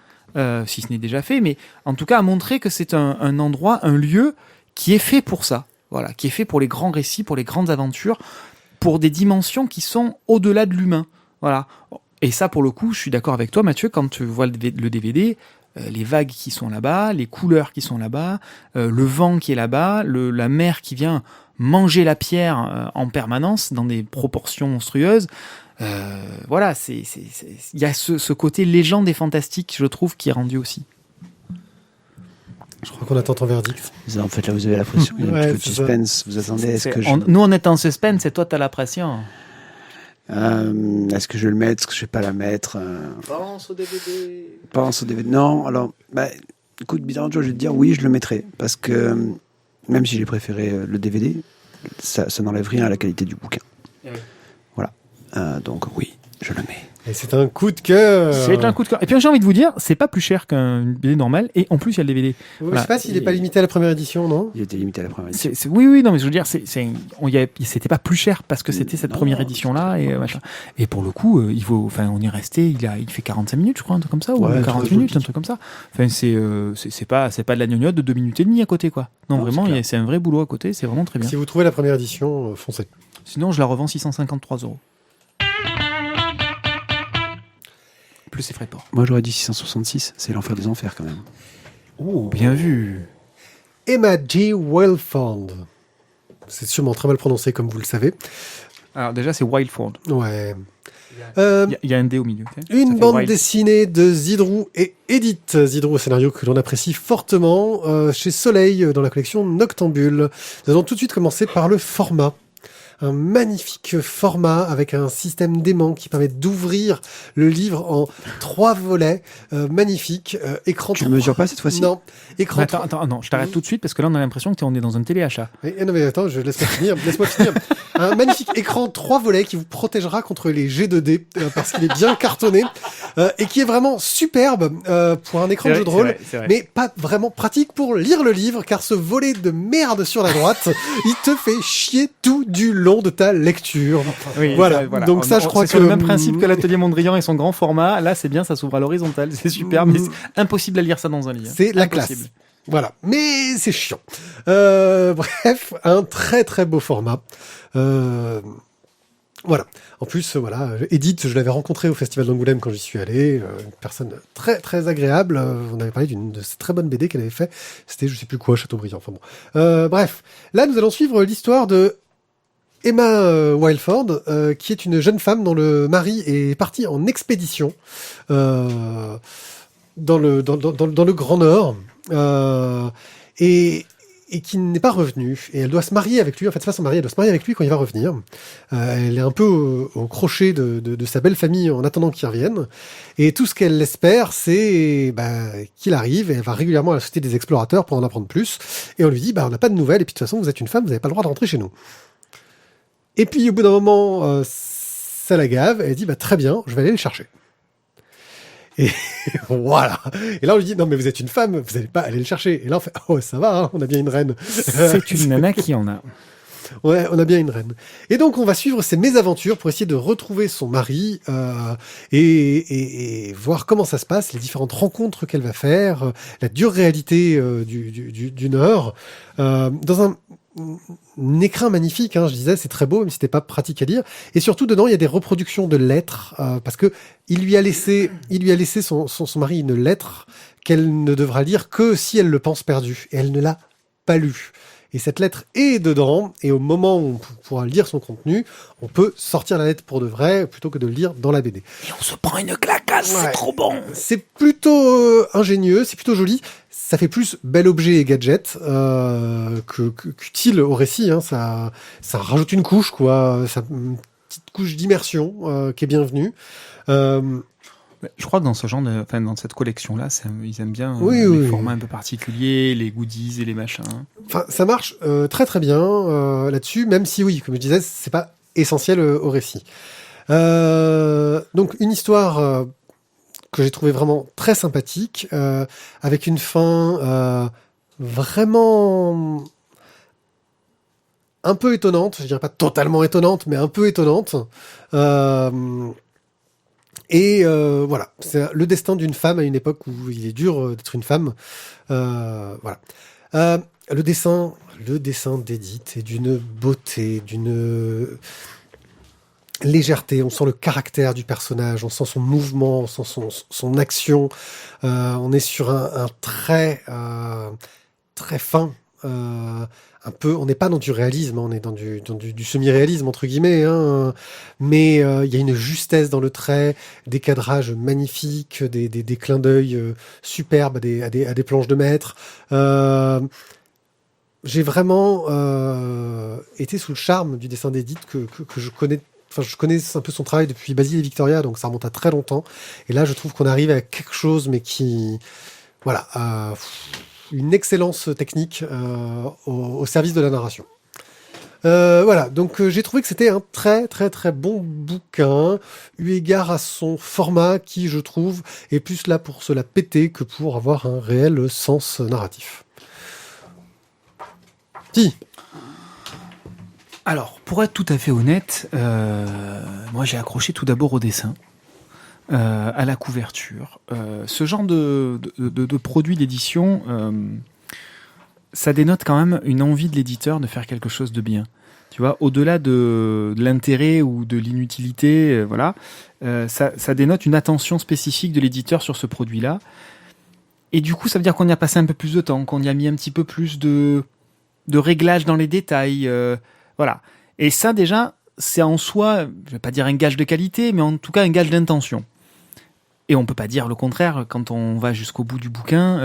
si ce n'est déjà fait, mais en tout cas à montrer que c'est un endroit, un lieu qui est fait pour ça, voilà, qui est fait pour les grands récits, pour les grandes aventures, pour des dimensions qui sont au-delà de l'humain, voilà. Et ça, pour le coup, je suis d'accord avec toi, Mathieu, quand tu vois le DVD, les vagues qui sont là-bas, les couleurs qui sont là-bas, le vent qui est là-bas, la mer qui vient manger la pierre en permanence dans des proportions monstrueuses. Voilà, il y a ce côté légende et fantastique, je trouve, qui est rendu aussi. Je crois qu'on attend ton verdict. En fait, là, vous avez la pression. Il y a un petit peu de suspense. Vous attendez. Nous, on est en suspense et toi, t'as la pression. Est-ce que je vais le mettre? Est-ce que je vais pas la mettre? Pense au DVD. Pense au DVD. Non, alors, écoute, bizarrement, je vais te dire oui, je le mettrai. Parce que même si j'ai préféré le DVD, ça n'enlève rien à la qualité du bouquin. Oui. Voilà. Donc oui, je le mets. Et c'est un coup de cœur. C'est un coup de cœur. Et puis j'ai envie de vous dire, c'est pas plus cher qu'un BD normal. Et en plus, il y a le DVD. Ouais, Voilà. Je sais pas s'il n'est pas limité à la première édition, non? Il était limité à la première édition. Oui, non, mais je veux dire, c'était pas plus cher parce que c'était cette première édition-là et machin. Et pour le coup, on y est resté, il fait 45 minutes, je crois, un truc comme ça, ou 40 minutes, un truc comme ça. Enfin, c'est pas de la gnognotte de 2 minutes et demie à côté, quoi. Non, vraiment, c'est un vrai boulot à côté, c'est vraiment très bien. Si vous trouvez la première édition, foncez. Sinon, je la revends 653 €. Plus ses frais de port. Moi, j'aurais dit 666. C'est l'enfer des enfers, quand même. Oh, bien vu. Emma G. Wildford. C'est sûrement très mal prononcé, comme vous le savez. Alors déjà, c'est Wildford. Ouais. Il y a un D au milieu. Une bande dessinée de Zidrou et Edith. Zidrou, au scénario que l'on apprécie fortement chez Soleil dans la collection Noctambule. Nous allons tout de suite commencer par le format. Un magnifique format avec un système d'aimant qui permet d'ouvrir le livre en 3 volets. Magnifique. Écran. Tu ne le mesures pas cette fois-ci? Non. Écran. Attends, non, je t'arrête tout de suite parce que là, on a l'impression que on est dans un téléachat. Non, mais attends, laisse-moi finir. Un magnifique écran 3 volets qui vous protégera contre les jets de dés parce qu'il est bien cartonné et qui est vraiment superbe pour un écran de jeu de rôle, c'est vrai. mais pas vraiment pratique pour lire le livre car ce volet de merde sur la droite, il te fait chier tout du long de ta lecture. Oui, voilà. Donc ça, je crois c'est que sur le même principe que l'atelier Mondrian et son grand format. Là, c'est bien, ça s'ouvre à l'horizontale, c'est super, mais c'est impossible à lire ça dans un livre. C'est la Impossible. classe. Voilà, mais c'est chiant. Bref, un très très beau format. Voilà. En plus, Edith, je l'avais rencontrée au Festival d'Angoulême quand j'y suis allé. Une personne très très agréable. On avait parlé d'une de ces très bonnes BD qu'elle avait fait. C'était, je sais plus quoi, Chateaubriand. Enfin bon. Bref, là, nous allons suivre l'histoire de Emma Wildford, qui est une jeune femme dont le mari est parti en expédition dans le Grand Nord. Et qui n'est pas revenu. Et elle doit se marier avec lui. En fait, c'est pas son mari, elle doit se marier avec lui quand il va revenir. Elle est un peu au crochet de sa belle famille en attendant qu'il revienne. Et tout ce qu'elle espère, c'est qu'il arrive. Et elle va régulièrement à la Société des Explorateurs pour en apprendre plus. Et on lui dit, on n'a pas de nouvelles. Et puis de toute façon, vous êtes une femme, vous n'avez pas le droit de rentrer chez nous. Et puis au bout d'un moment, ça la gave. Elle dit, très bien, je vais aller le chercher. Et voilà. Et là, on lui dit, non, mais vous êtes une femme, vous n'allez pas aller le chercher. Et là, on fait, oh, ça va, hein, on a bien une reine. C'est une nana qui en a. Ouais, on a bien une reine. Et donc, on va suivre ses mésaventures pour essayer de retrouver son mari et voir comment ça se passe, les différentes rencontres qu'elle va faire, la dure réalité du Nord. Dans un écrin magnifique, hein, je disais, c'est très beau, même si c'était pas pratique à lire. Et surtout, dedans, il y a des reproductions de lettres, parce que il lui a laissé son mari une lettre qu'elle ne devra lire que si elle le pense perdu. Et elle ne l'a pas lu. Et cette lettre est dedans, et au moment où on pourra lire son contenu, on peut sortir la lettre pour de vrai, plutôt que de le lire dans la BD. Et on se prend une claquasse, Ouais. c'est trop bon. C'est plutôt ingénieux, c'est plutôt joli. Ça fait plus bel objet et gadget qu'utile au récit. Hein. Ça rajoute une couche, quoi. Une petite couche d'immersion qui est bienvenue. Je crois que dans ce genre dans cette collection-là, ils aiment bien Oui. formats un peu particuliers, les goodies et les machins. Enfin, ça marche très très bien là-dessus, même si oui, comme je disais, c'est pas essentiel au récit. Donc une histoire que j'ai trouvé vraiment très sympathique, avec une fin vraiment un peu étonnante, je dirais pas totalement étonnante, mais un peu étonnante. Voilà, c'est le destin d'une femme à une époque où il est dur d'être une femme. Voilà. Le dessin d'Edith est d'une beauté, d'une légèreté. On sent le caractère du personnage, on sent son mouvement, on sent son action. On est sur un trait très fin. Un peu, on n'est pas dans du réalisme, on est dans du semi-réalisme entre guillemets, hein, mais il y a une justesse dans le trait, des cadrages magnifiques, des clins d'œil superbes à des planches de maître. J'ai vraiment été sous le charme du dessin d'Edith que je connais. Enfin, je connais un peu son travail depuis Basile et Victoria, donc ça remonte à très longtemps. Et là, je trouve qu'on arrive à quelque chose, mais qui, voilà, une excellence technique au service de la narration. Voilà, donc j'ai trouvé que c'était un très très très bon bouquin, eu égard à son format qui, je trouve, est plus là pour se la péter que pour avoir un réel sens narratif. Si. Alors, pour être tout à fait honnête, moi j'ai accroché tout d'abord au dessin, à la couverture. Ce genre de produit d'édition, ça dénote quand même une envie de l'éditeur de faire quelque chose de bien. Tu vois, au-delà de l'intérêt ou de l'inutilité, voilà, ça dénote une attention spécifique de l'éditeur sur ce produit-là. Et du coup, ça veut dire qu'on y a passé un peu plus de temps, qu'on y a mis un petit peu plus de réglage dans les détails. Voilà. Et ça, déjà, c'est en soi, je vais pas dire un gage de qualité, mais en tout cas un gage d'intention. Et on peut pas dire le contraire quand on va jusqu'au bout du bouquin.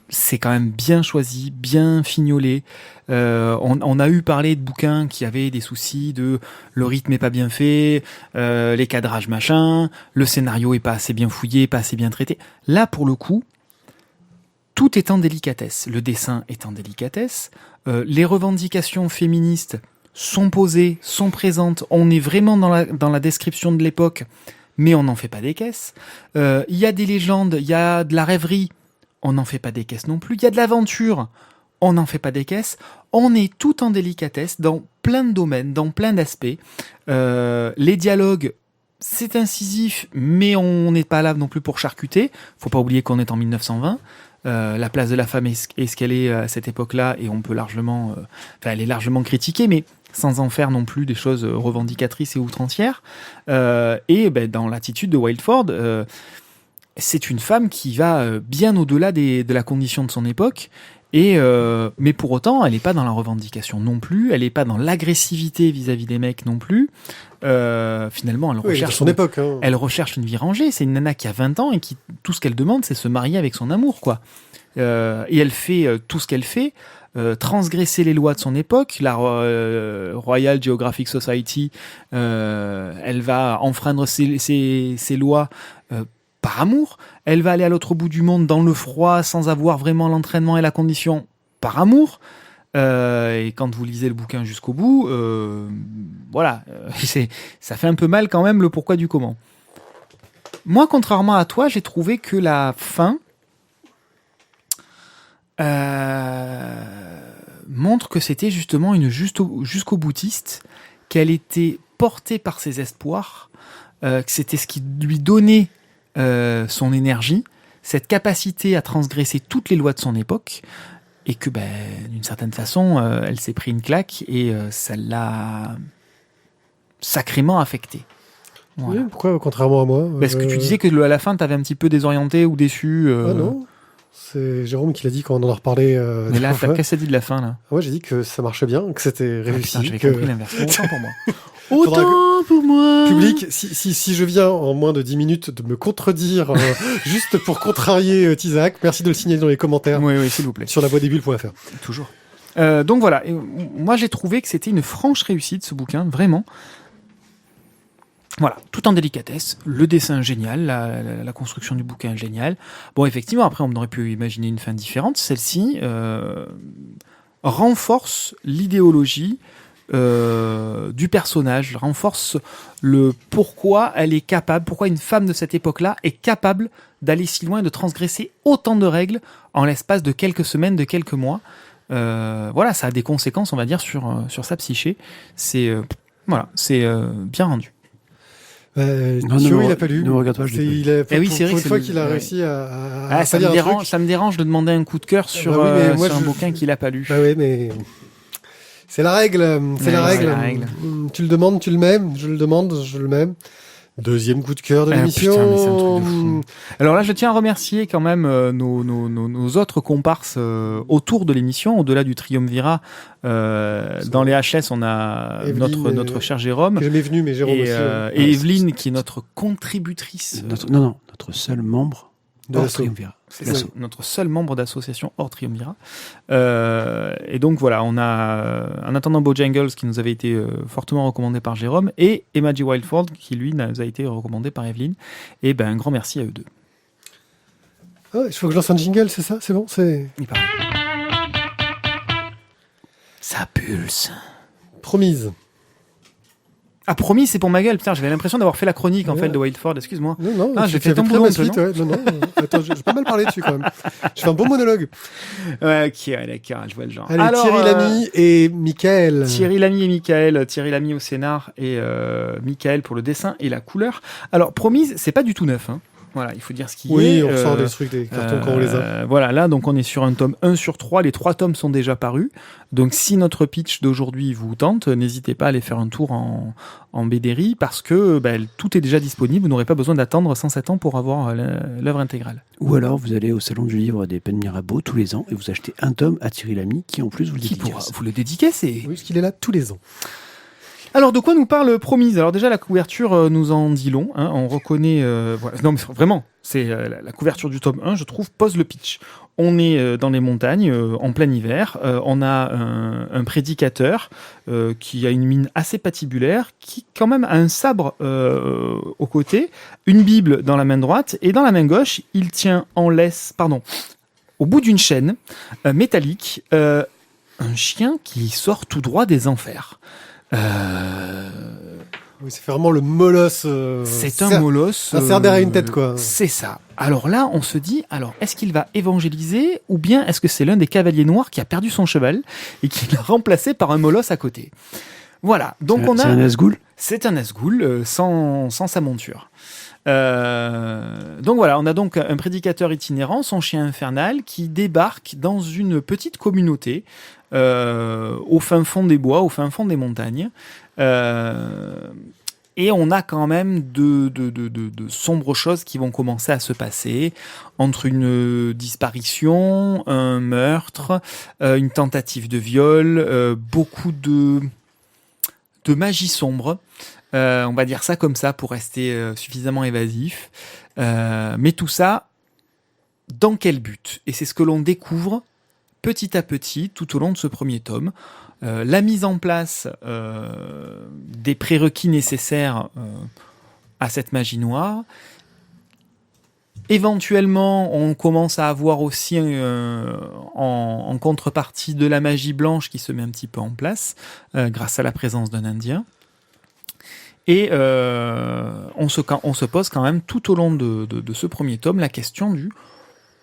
C'est quand même bien choisi, bien fignolé. On a eu parlé de bouquins qui avaient des soucis de le rythme est pas bien fait, les cadrages machin, le scénario est pas assez bien fouillé, pas assez bien traité. Là, pour le coup, tout est en délicatesse. Le dessin est en délicatesse. Les revendications féministes sont posées, sont présentes. On est vraiment dans la description de l'époque, mais on n'en fait pas des caisses. Il y a des légendes, il y a de la rêverie, on n'en fait pas des caisses non plus. Il y a de l'aventure, on n'en fait pas des caisses. On est tout en délicatesse dans plein de domaines, dans plein d'aspects. Les dialogues, c'est incisif, mais on n'est pas là non plus pour charcuter. Faut pas oublier qu'on est en 1920. La place de la femme est ce qu'elle est à cette époque-là, et on peut largement, elle est largement critiquée, mais sans en faire non plus des choses revendicatrices et outrancières. Et dans l'attitude de Wildford, c'est une femme qui va bien au-delà de la condition de son époque. Mais pour autant, elle n'est pas dans la revendication non plus, elle n'est pas dans l'agressivité vis-à-vis des mecs non plus. Finalement, elle recherche une vie rangée. C'est une nana qui a 20 ans et qui, tout ce qu'elle demande, c'est se marier avec son amour, quoi. Et elle fait tout ce qu'elle fait, transgresser les lois de son époque. La Royal Geographic Society, elle va enfreindre ses lois par amour. Elle va aller à l'autre bout du monde dans le froid sans avoir vraiment l'entraînement et la condition par amour. Et quand vous lisez le bouquin jusqu'au bout, voilà, ça fait un peu mal quand même le pourquoi du comment. Moi, contrairement à toi, j'ai trouvé que la fin montre que c'était justement une jusqu'au boutiste, qu'elle était portée par ses espoirs, que c'était ce qui lui donnait son énergie, cette capacité à transgresser toutes les lois de son époque, et que d'une certaine façon, elle s'est pris une claque et ça l'a sacrément affectée. Voilà. Oui, pourquoi contrairement à moi Parce que tu disais que à la fin, t'avais un petit peu désorienté ou déçu. Ah non, c'est Jérôme qui l'a dit quand on en a reparlé. Mais là, qu'est-ce que ça dit de la fin, là? Moi, j'ai dit que ça marchait bien, que c'était réussi. Putain, j'avais compris l'inverse. Autant pour moi. Autant pour moi. Public, si je viens en moins de 10 minutes de me contredire juste pour contrarier Tizak, merci de le signaler dans les commentaires. Oui, s'il vous plaît. Sur lavoidesbulles.fr. Toujours. Donc voilà, et moi j'ai trouvé que c'était une franche réussite, ce bouquin, vraiment. Voilà, tout en délicatesse, le dessin génial, la construction du bouquin génial. Bon, effectivement, après on aurait pu imaginer une fin différente. Celle-ci renforce l'idéologie du personnage, renforce le pourquoi elle est capable, pourquoi une femme de cette époque-là est capable d'aller si loin, de transgresser autant de règles en l'espace de quelques semaines, de quelques mois. Voilà, ça a des conséquences, on va dire, sur sa psyché. C'est bien rendu. Thio, il a pas lu. Ne regarde pas, je l'ai Il a, Eh oui, pour c'est vrai une que fois c'est qu'il a ouais. réussi à Ça lire me un dérange, truc. ça me dérange de demander un coup de cœur sur, Bah oui, mais moi, sur un je- bouquin qu'il a pas lu. Bah oui, mais c'est la règle. C'est Ouais, la c'est règle. la règle. Tu le demandes, tu le mets. Je le demande, je le mets. Deuxième coup de cœur de Ah, l'émission. putain, mais c'est un truc de fou. Alors là, je tiens à remercier quand même nos autres comparses autour de l'émission, au-delà du triumvirat. Dans les HS, on a Evelyne, notre cher Jérôme Qui est jamais venu, mais Jérôme aussi. et Evelyne, qui est notre contributrice. Notre seul membre De hors l'assaut. triumvirat. C'est L'assaut. ça, notre seul membre d'association hors triumvirat. Et donc voilà, on a En attendant Bojangles qui nous avait été fortement recommandé par Jérôme et Emma G. Wildford qui lui nous a été recommandé par Evelyne. Et ben un grand merci à eux deux. Ah, il faut que je lance un jingle, c'est ça? C'est bon? Il paraît. Ça pulse. Promise. Ah, promis, c'est pour ma gueule. Putain, j'avais l'impression d'avoir fait la chronique en Ouais. fait de Wildford. Excuse-moi. Non, Ah, tu- j'ai tu fait avais ton très boulot mal un peu, suite, ouais. Non. Attends, j'ai pas mal parlé dessus quand même. Je fais un bon monologue. Ouais, ok, ouais, d'accord, je vois le genre. Allez, Alors, Thierry Lamy et Michael. Thierry Lamy et Michael. Thierry Lamy au scénar et Michael pour le dessin et la couleur. Alors, promise, c'est pas du tout neuf. Hein. Voilà, il faut dire ce qu'il Oui, est. on ressort des trucs, des cartons quand on les a. Voilà, là, donc on est sur un tome 1 sur 3. Les 3 tomes sont déjà parus. Donc, si notre pitch d'aujourd'hui vous tente, n'hésitez pas à aller faire un tour en BDRI parce que tout est déjà disponible. Vous n'aurez pas besoin d'attendre 107 ans pour avoir l'œuvre intégrale. Ou alors, vous allez au Salon du Livre des Pennes Mirabeau tous les ans et vous achetez un tome à Thierry Lamy qui, en plus, vous le Qui pourra dédicace. vous le dédicacer? Oui, parce qu'il est là tous les ans. Alors, de quoi nous parle Promise? Alors déjà, la couverture nous en dit long. Hein, on reconnaît... voilà. Non, mais vraiment, c'est la couverture du tome 1, je trouve, pose le pitch. On est dans les montagnes, en plein hiver. On a un prédicateur qui a une mine assez patibulaire, qui quand même a un sabre au côté, une Bible dans la main droite, et dans la main gauche, il tient au bout d'une chaîne métallique, un chien qui sort tout droit des enfers. Oui, c'est vraiment le molosse. C'est un molosse. un Cerbère à une tête, quoi. C'est ça. Alors là, on se dit, est-ce qu'il va évangéliser ou bien est-ce que c'est l'un des cavaliers noirs qui a perdu son cheval et qui l'a remplacé par un molosse à côté? Voilà. Donc C'est un Nazgûl. C'est un Nazgûl sans sa monture. Donc voilà, on a donc un prédicateur itinérant, son chien infernal, qui débarque dans une petite communauté au fin fond des bois, au fin fond des montagnes. Et on a quand même de sombres choses qui vont commencer à se passer entre une disparition, un meurtre, une tentative de viol, beaucoup de magie sombre. On va dire ça comme ça pour rester suffisamment évasif. Mais tout ça, dans quel but? Et c'est ce que l'on découvre petit à petit tout au long de ce premier tome. La mise en place des prérequis nécessaires à cette magie noire. Éventuellement, on commence à avoir aussi en contrepartie de la magie blanche qui se met un petit peu en place grâce à la présence d'un Indien. Et on se pose quand même tout au long de ce premier tome la question du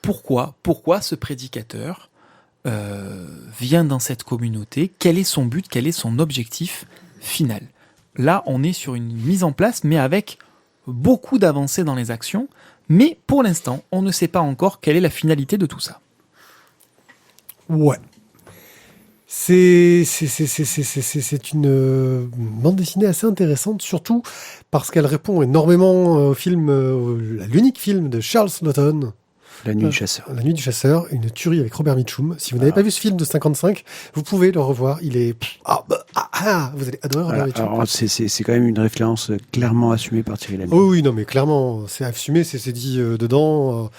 pourquoi ce prédicateur vient dans cette communauté, quel est son but, quel est son objectif final. Là, on est sur une mise en place, mais avec beaucoup d'avancées dans les actions, mais pour l'instant, on ne sait pas encore quelle est la finalité de tout ça. Ouais. C'est une bande dessinée assez intéressante, surtout parce qu'elle répond énormément au film, à l'unique film de Charles Laughton, La Nuit du Chasseur. La Nuit du Chasseur, une tuerie avec Robert Mitchum. Si vous n'avez pas vu ce film de 55, vous pouvez le revoir. Il est vous allez adorer Robert Voilà. Mitchum. Alors, c'est quand même une référence clairement assumée par Thierry Lamy. Oh oui, non, mais clairement, c'est assumé, c'est dit dedans.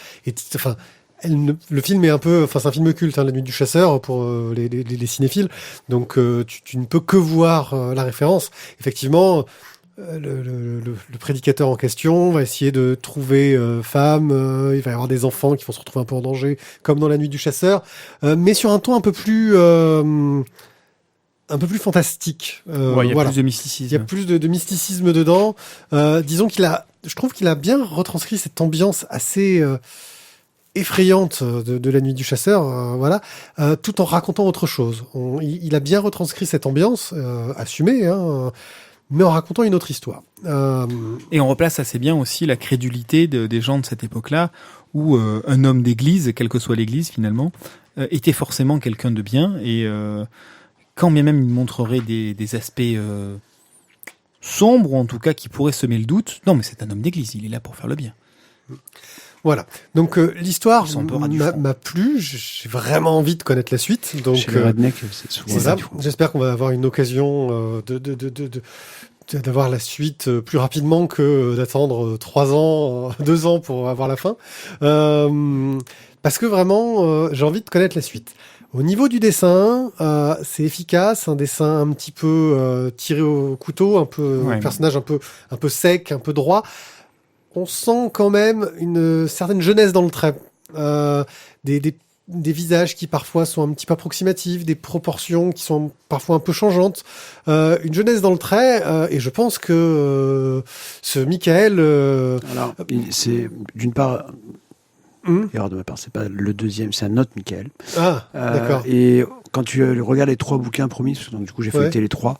Le film est un peu, enfin, c'est un film culte, hein, La Nuit du Chasseur pour les cinéphiles. Donc, tu ne peux que voir la référence. Effectivement, le prédicateur en question va essayer de trouver femme. Il va y avoir des enfants qui vont se retrouver un peu en danger, comme dans La Nuit du Chasseur, mais sur un ton un peu plus un peu plus fantastique. Il y a voilà. plus de mysticisme. Il y a plus de mysticisme dedans. Disons je trouve qu'il a bien retranscrit cette ambiance assez effrayante de la nuit du chasseur, voilà, tout en racontant autre chose. Il a bien retranscrit cette ambiance, assumée, hein, mais en racontant une autre histoire. Et on replace assez bien aussi la crédulité des gens de cette époque-là, où un homme d'église, quelle que soit l'église finalement, était forcément quelqu'un de bien, et quand bien même il montrerait des aspects sombres, ou en tout cas qui pourraient semer le doute, non mais c'est un homme d'église, il est là pour faire le bien. Voilà. Donc l'histoire Ils sont un peu ras du front. m'a plu. J'ai vraiment envie de connaître la suite. Donc Chez les rednecks, c'est souvent voilà. ça. Du coup. J'espère qu'on va avoir une occasion d'avoir la suite plus rapidement que d'attendre 3 ans, 2 ans pour avoir la fin. Parce que vraiment, j'ai envie de connaître la suite. Au niveau du dessin, c'est efficace, un dessin un petit peu tiré au couteau, un personnage un peu sec, un peu droit. On sent quand même une certaine jeunesse dans le trait. Des visages qui parfois sont un petit peu approximatifs, des proportions qui sont parfois un peu changeantes, une jeunesse dans le trait, et je pense que ce Michael... Alors, c'est d'une part... Erreur de ma part, c'est pas le deuxième, c'est un autre Michael. Ah, d'accord. Et quand tu regardes les 3 bouquins promis, parce que donc, du coup j'ai feuilleté les 3,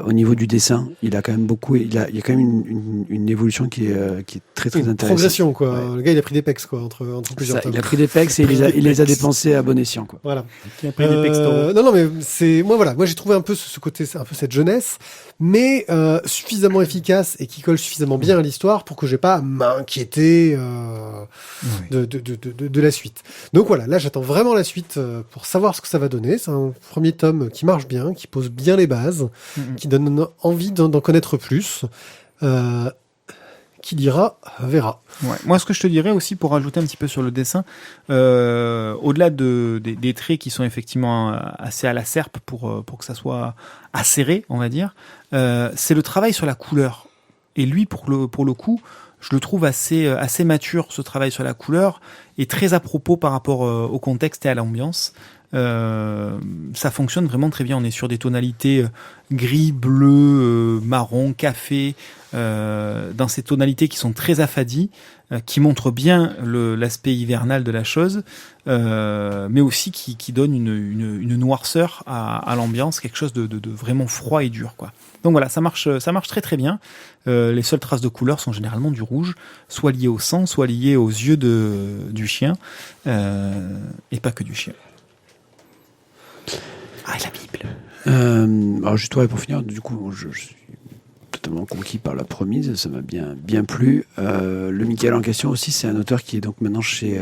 au niveau du dessin, il a quand même beaucoup, il y a quand même une évolution qui est très très Une intéressante. progression, quoi. Ouais. Le gars, il a pris des pecs, quoi, entre plusieurs Ça, tomes. il a pris des pecs et il les a dépensés à bon escient, quoi. Voilà. Qui a pris des pectoraux. Non, mais c'est moi j'ai trouvé un peu ce côté, un peu cette jeunesse, mais suffisamment efficace et qui colle suffisamment bien à l'histoire pour que j'ai pas à m'inquiéter de la suite. Donc voilà, là j'attends vraiment la suite pour savoir ce que ça va donner. C'est un premier tome qui marche bien, qui pose bien les bases, qui donne envie d'en connaître plus. Qui lira verra. Ouais. Moi, ce que je te dirais aussi, pour rajouter un petit peu sur le dessin, au-delà des traits qui sont effectivement assez à la serpe pour que ça soit acéré, on va dire, c'est le travail sur la couleur. Et lui, pour le coup, je le trouve assez mature, ce travail sur la couleur, et très à propos par rapport au contexte et à l'ambiance. Ça fonctionne vraiment très bien. On est sur des tonalités gris, bleu, marron, café, dans ces tonalités qui sont très affadies, qui montrent bien l'aspect hivernal de la chose, mais aussi qui donnent une noirceur à l'ambiance, quelque chose de vraiment froid et dur, quoi. Donc voilà, ça marche très très bien. Les seules traces de couleur sont généralement du rouge, soit liées au sang, soit liées aux yeux du chien, et pas que du chien. Ah, et la Bible. Alors juste pour finir, du coup, je suis totalement conquis par la promise, ça m'a bien plu. Le Michael en question aussi, c'est un auteur qui est donc maintenant chez...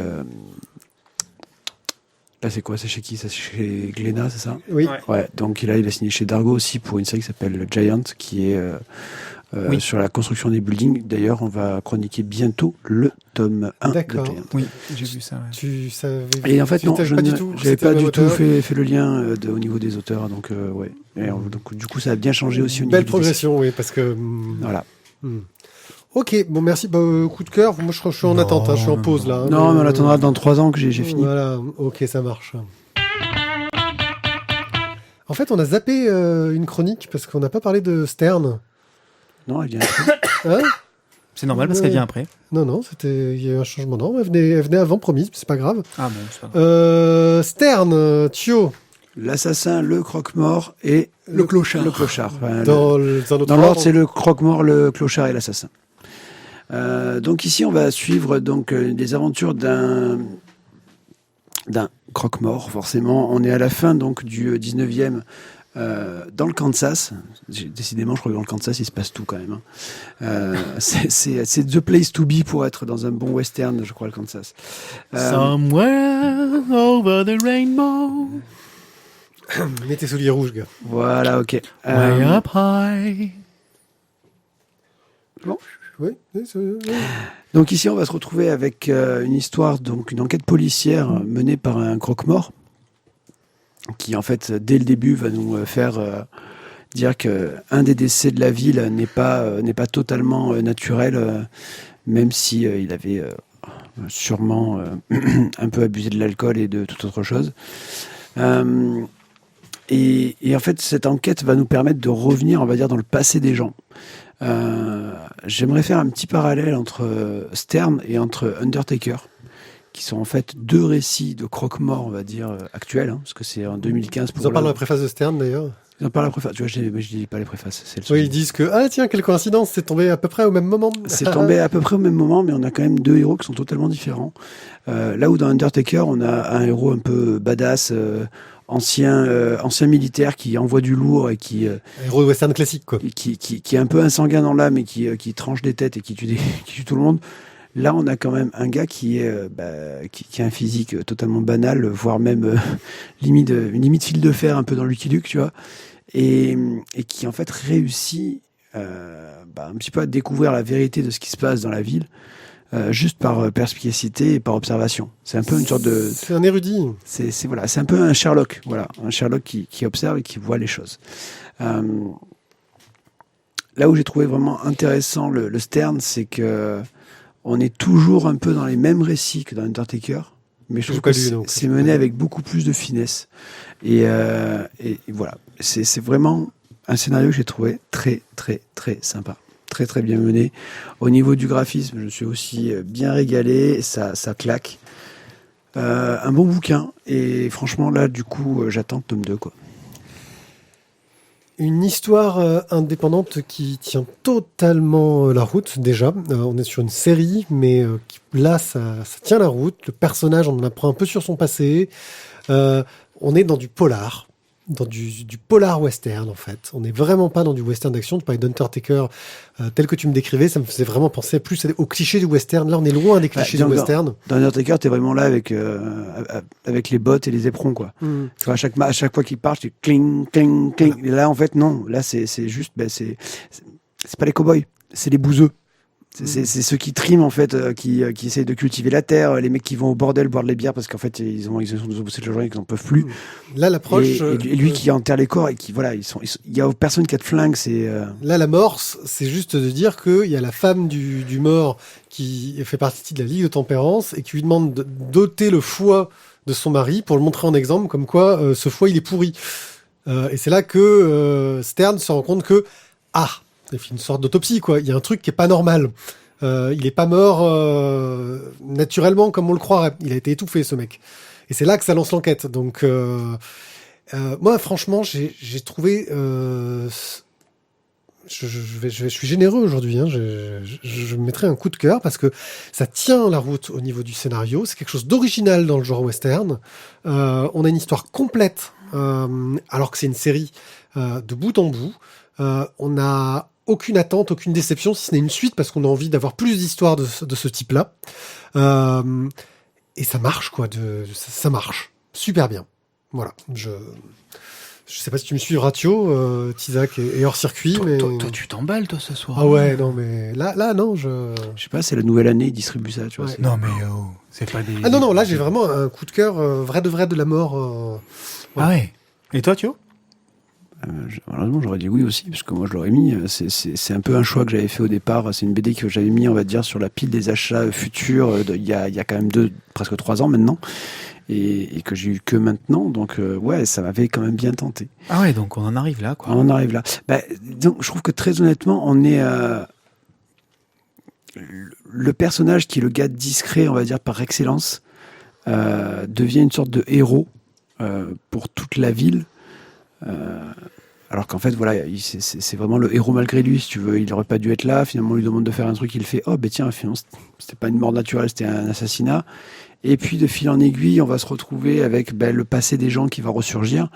Là, c'est quoi? C'est chez qui? C'est chez Glénat, c'est ça? Oui. Ouais, donc là, il a signé chez Dargo aussi pour une série qui s'appelle Giant, qui est sur la construction des buildings. D'ailleurs, on va chroniquer bientôt le tome 1 de D'accord. Giant. Oui, j'ai vu ça. Ouais. Tu savais. Et en fait, tu non, savais je pas du tout. j'avais C'était pas le du même tout auteur. fait le lien au niveau des auteurs, donc ouais. Et, donc du coup, ça a bien changé aussi au niveau Belle du progression, oui, parce que. dessin. Voilà. Ok, bon, merci. Coup de cœur. Moi, je suis en attente. Je suis en pause là. Non, mais on attendra dans 3 ans que j'ai fini. Voilà. Ok, ça marche. En fait, on a zappé une chronique parce qu'on n'a pas parlé de Stern. Non, elle vient. Hein? C'est normal parce qu'elle vient après. Non, il y a eu un changement. Non, elle venait avant, promise, mais c'est pas grave. Ah bon, c'est pas grave. Stern, Thio. L'assassin, le croque-mort et le clochard. Le clochard. Enfin, Dans l'ordre, c'est le croque-mort, le clochard et l'assassin. Donc ici, on va suivre donc les aventures d'un croque-mort. Forcément, on est à la fin donc du 19e. Dans le Kansas, décidément, je crois que dans le Kansas, il se passe tout quand même. C'est the place to be pour être dans un bon western, je crois, le Kansas. Somewhere over the rainbow, Mets tes souliers rouges, gars. Voilà, ok. way up high. Bon, oui. Donc ici, on va se retrouver avec une histoire, donc une enquête policière menée par un croque-mort, qui en fait, dès le début, va nous faire dire qu'un des décès de la ville n'est pas totalement naturel, même si il avait sûrement un peu abusé de l'alcool et de toute autre chose. Et en fait, cette enquête va nous permettre de revenir, on va dire, dans le passé des gens. J'aimerais faire un petit parallèle entre Stern et entre Undertaker, qui sont en fait deux récits de croque-mort, on va dire, actuels, hein, parce que c'est en 2015. Ils en parlent dans la préface de Stern, d'ailleurs. Ils en parlent à la préface. Tu vois, je dis pas les préfaces. C'est le Oui, ils disent que, ah tiens, quelle coïncidence, c'est tombé à peu près au même moment. C'est tombé à peu près au même moment, mais on a quand même deux héros qui sont totalement différents. Là où dans Undertaker, on a un héros un peu badass, ancien militaire qui envoie du lourd et qui Héros de western classique, quoi. est un peu insanguin dans l'âme et qui tranche des têtes et qui tue qui tue tout le monde. Là, on a quand même un gars qui a un physique totalement banal, voire même limite fil de fer un peu dans Lucky Luke, tu vois, et qui en fait réussit un petit peu à découvrir la vérité de ce qui se passe dans la ville, juste par perspicacité et par observation. C'est un peu une sorte de... C'est un érudit. C'est un peu un Sherlock, voilà, un Sherlock qui observe et qui voit les choses. Là où j'ai trouvé vraiment intéressant le Stern, c'est que on est toujours un peu dans les mêmes récits que dans Undertaker, mais je trouve que c'est mené avec beaucoup plus de finesse. Et voilà, c'est vraiment un scénario que j'ai trouvé très très très sympa, très très bien mené. Au niveau du graphisme, je me suis aussi bien régalé, ça claque. Un bon bouquin, et franchement là du coup j'attends le tome 2, quoi. Une histoire indépendante qui tient totalement la route, déjà. On est sur une série, mais là, ça tient la route. Le personnage, on en apprend un peu sur son passé. On est dans du polar, dans du polar western, en fait. On n'est vraiment pas dans du western d'action. Tu parlais d'Undertaker tel que tu me décrivais, ça me faisait vraiment penser plus aux clichés du western. Là, on est loin des clichés du western. Dans Undertaker, t'es vraiment là avec les bottes et les éperons, quoi. Tu vois, à chaque fois qu'il part, c'est cling, cling, cling. Et là, en fait, non. Là, c'est juste, c'est pas les cow-boys, c'est les bouseux. C'est ceux qui triment, en fait, qui essayent de cultiver la terre, les mecs qui vont au bordel boire de la bière parce qu'en fait, ils sont bossés de la journée, qu'ils n'en peuvent plus. Là, l'approche. Et lui qui enterre les corps et qui, voilà, il y a personne qui a de flingue, c'est. Là, l'amorce, c'est juste de dire qu'il y a la femme du mort qui fait partie de la Ligue de Tempérance et qui lui demande de doter le foie de son mari pour le montrer en exemple, comme quoi ce foie, il est pourri. Et c'est là que Stern se rend compte que, il fait une sorte d'autopsie, quoi. Il y a un truc qui est pas normal. Il est pas mort naturellement comme on le croirait. Il a été étouffé, ce mec. Et c'est là que ça lance l'enquête. Donc, moi, franchement, j'ai trouvé... je suis généreux aujourd'hui. Hein. Je mettrai un coup de cœur parce que ça tient la route au niveau du scénario. C'est quelque chose d'original dans le genre western. On a une histoire complète, alors que c'est une série de bout en bout. On n'a aucune attente, aucune déception, si ce n'est une suite, parce qu'on a envie d'avoir plus d'histoires de ce type-là. Et ça marche, quoi. Ça marche super bien. Voilà. Je sais pas si tu me suis, Ratio, Tizak et hors circuit, mais toi, tu t'emballes, toi, ce soir. Ah ouais, non, mais là, non, je sais pas, c'est la nouvelle année, ils distribuent ça, tu vois. Ouais. Non, mais c'est pas des. Ah non, là, j'ai vraiment un coup de cœur vrai de la mort. Ah ouais. Et toi, Thio? Malheureusement, j'aurais dit oui aussi, parce que moi je l'aurais mis. C'est un peu un choix que j'avais fait au départ. C'est une BD que j'avais mis, on va dire, sur la pile des achats futurs il y a quand même presque 3 ans maintenant, et que j'ai eu que maintenant. Donc ouais, ça m'avait quand même bien tenté. Ah ouais, donc on en arrive là, quoi. On en arrive là. Donc, je trouve que très honnêtement, on est le personnage qui est le gars discret, on va dire par excellence, devient une sorte de héros pour toute la ville. Alors qu'en fait, voilà, c'est vraiment le héros malgré lui, si tu veux. Il n'aurait pas dû être là. Finalement, on lui demande de faire un truc, il fait « Oh, ben tiens, finalement, c'était pas une mort naturelle, c'était un assassinat. » Et puis, de fil en aiguille, on va se retrouver avec le passé des gens qui va ressurgir